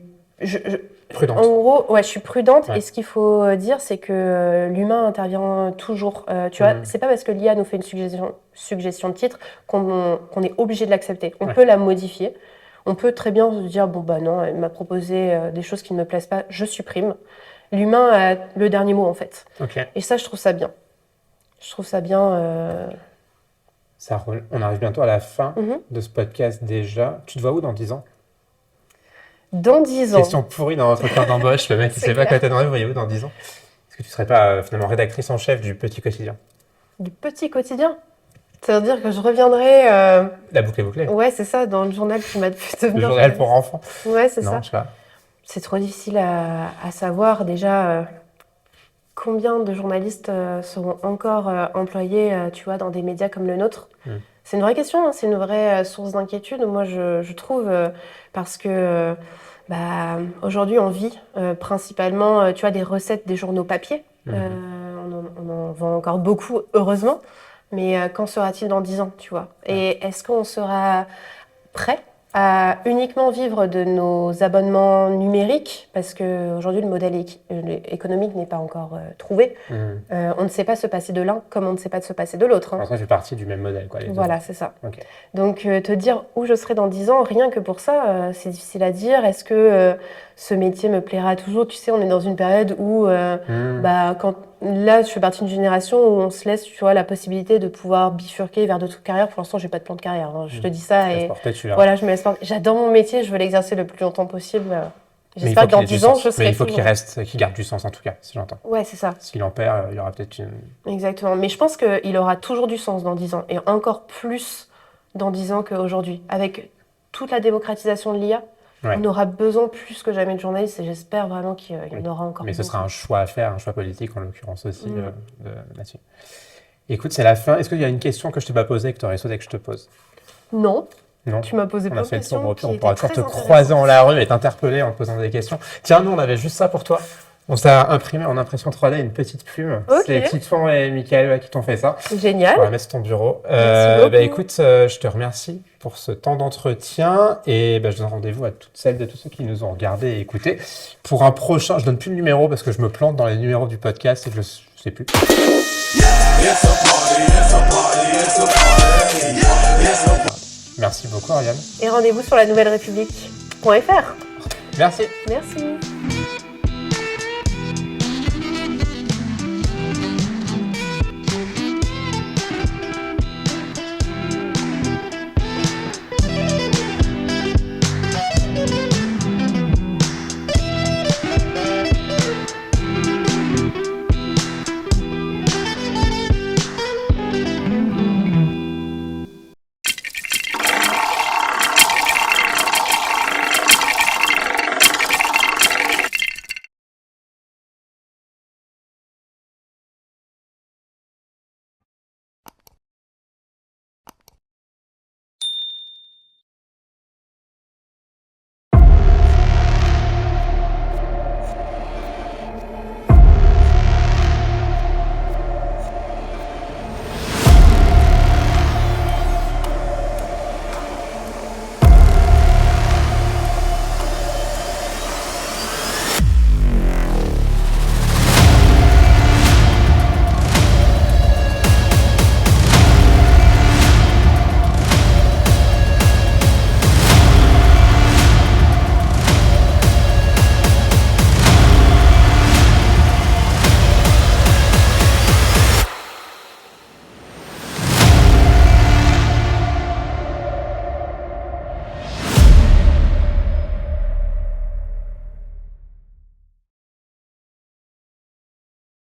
Prudente. En gros, ouais, je suis prudente Ouais. et ce qu'il faut dire, c'est que l'humain intervient toujours. Tu vois, c'est pas parce que l'IA nous fait une suggestion de titre qu'on est obligé de l'accepter. On Ouais. peut la modifier. On peut très bien se dire, bon bah non, elle m'a proposé des choses qui ne me plaisent pas, je supprime. L'humain a le dernier mot en fait. Ok, Et ça, je trouve ça bien. Je trouve ça bien. ça roule. On arrive bientôt à la fin Mhm. de ce podcast déjà. Tu te vois où dans 10 ans? Dans 10 ans. Question pourrie dans l'entretien d'embauche. Le mec, il C'est sait pas clair. quoi t'aimerais, vous voyez où dans 10 ans? Est-ce que tu serais pas finalement rédactrice en chef du Petit Quotidien? Du petit quotidien. Ça veut dire que je reviendrai. La boucle est bouclée. Ouais, c'est ça, dans le journal qui m'a fait Le devenir journal journaliste. pour enfants. Ouais, c'est Non, ça. je sais pas. C'est trop difficile à savoir. Déjà, combien de journalistes seront encore employés, tu vois, dans des médias comme le nôtre? C'est une vraie question, hein, c'est une vraie source d'inquiétude, moi, je trouve, parce que bah, aujourd'hui, on vit principalement, tu vois, des recettes des journaux papier. On en vend encore beaucoup, heureusement. Mais qu'en sera-t-il dans 10 ans, tu vois? Et est-ce qu'on sera prêt à uniquement vivre de nos abonnements numériques, parce qu'aujourd'hui le modèle économique n'est pas encore trouvé. On ne sait pas se passer de l'un comme on ne sait pas se passer de l'autre. Pour l'instant, je fais partie du même modèle, quoi. Les deux. Voilà, c'est ça. Ok. Donc te dire où je serai dans 10 ans, rien que pour ça, c'est difficile à dire. Est-ce que ce métier me plaira toujours? Tu sais, on est dans une période où, bah, là, je fais partie d'une génération où on se laisse, tu vois, la possibilité de pouvoir bifurquer vers d'autres carrières. Pour l'instant, j'ai pas de plan de carrière, hein. Je te dis ça et Tu verras. voilà, je me laisse porter. J'adore mon métier, je veux l'exercer le plus longtemps possible. Mais il J'espère faut que dans qu'il ait du 10 ans, sens. je serai Mais il faut qu'il toujours- reste, qu'il garde du sens en tout cas, si j'entends. Ouais, c'est ça, S'il en perd, il y aura peut-être une. exactement. Mais je pense qu'il aura toujours du sens dans 10 ans et encore plus dans 10 ans qu'aujourd'hui. Avec toute la démocratisation de l'IA, Ouais. on aura besoin plus que jamais de journalistes et j'espère vraiment qu'il y en aura encore Mais ce beaucoup. sera un choix à faire, un choix politique en l'occurrence aussi là-dessus. Écoute, c'est la fin. Est-ce qu'il y a une question que je t'ai pas posée et que tu aurais souhaité que je te pose? Non, Non. tu m'as posé On plein a de fait le tour. questions Bon, qui on étaient pourra toujours très te intéressantes. croiser en la rue et t'interpeller en te posant des questions. Tiens, nous, on avait juste ça pour toi. On t'a imprimé en impression 3D une petite plume. Ok. C'est Titouan et Michael qui t'ont fait ça. Génial. On va la mettre sur ton bureau. Merci beaucoup. Bah, écoute, je te remercie pour ce temps d'entretien et bah, je donne rendez-vous à toutes celles et tous ceux qui nous ont regardés et écoutés pour un prochain. Je donne plus le numéro parce que je me plante dans les numéros du podcast et que je sais plus. Merci beaucoup, Ariane. Et rendez-vous sur la nouvelle république.fr. Merci. Merci.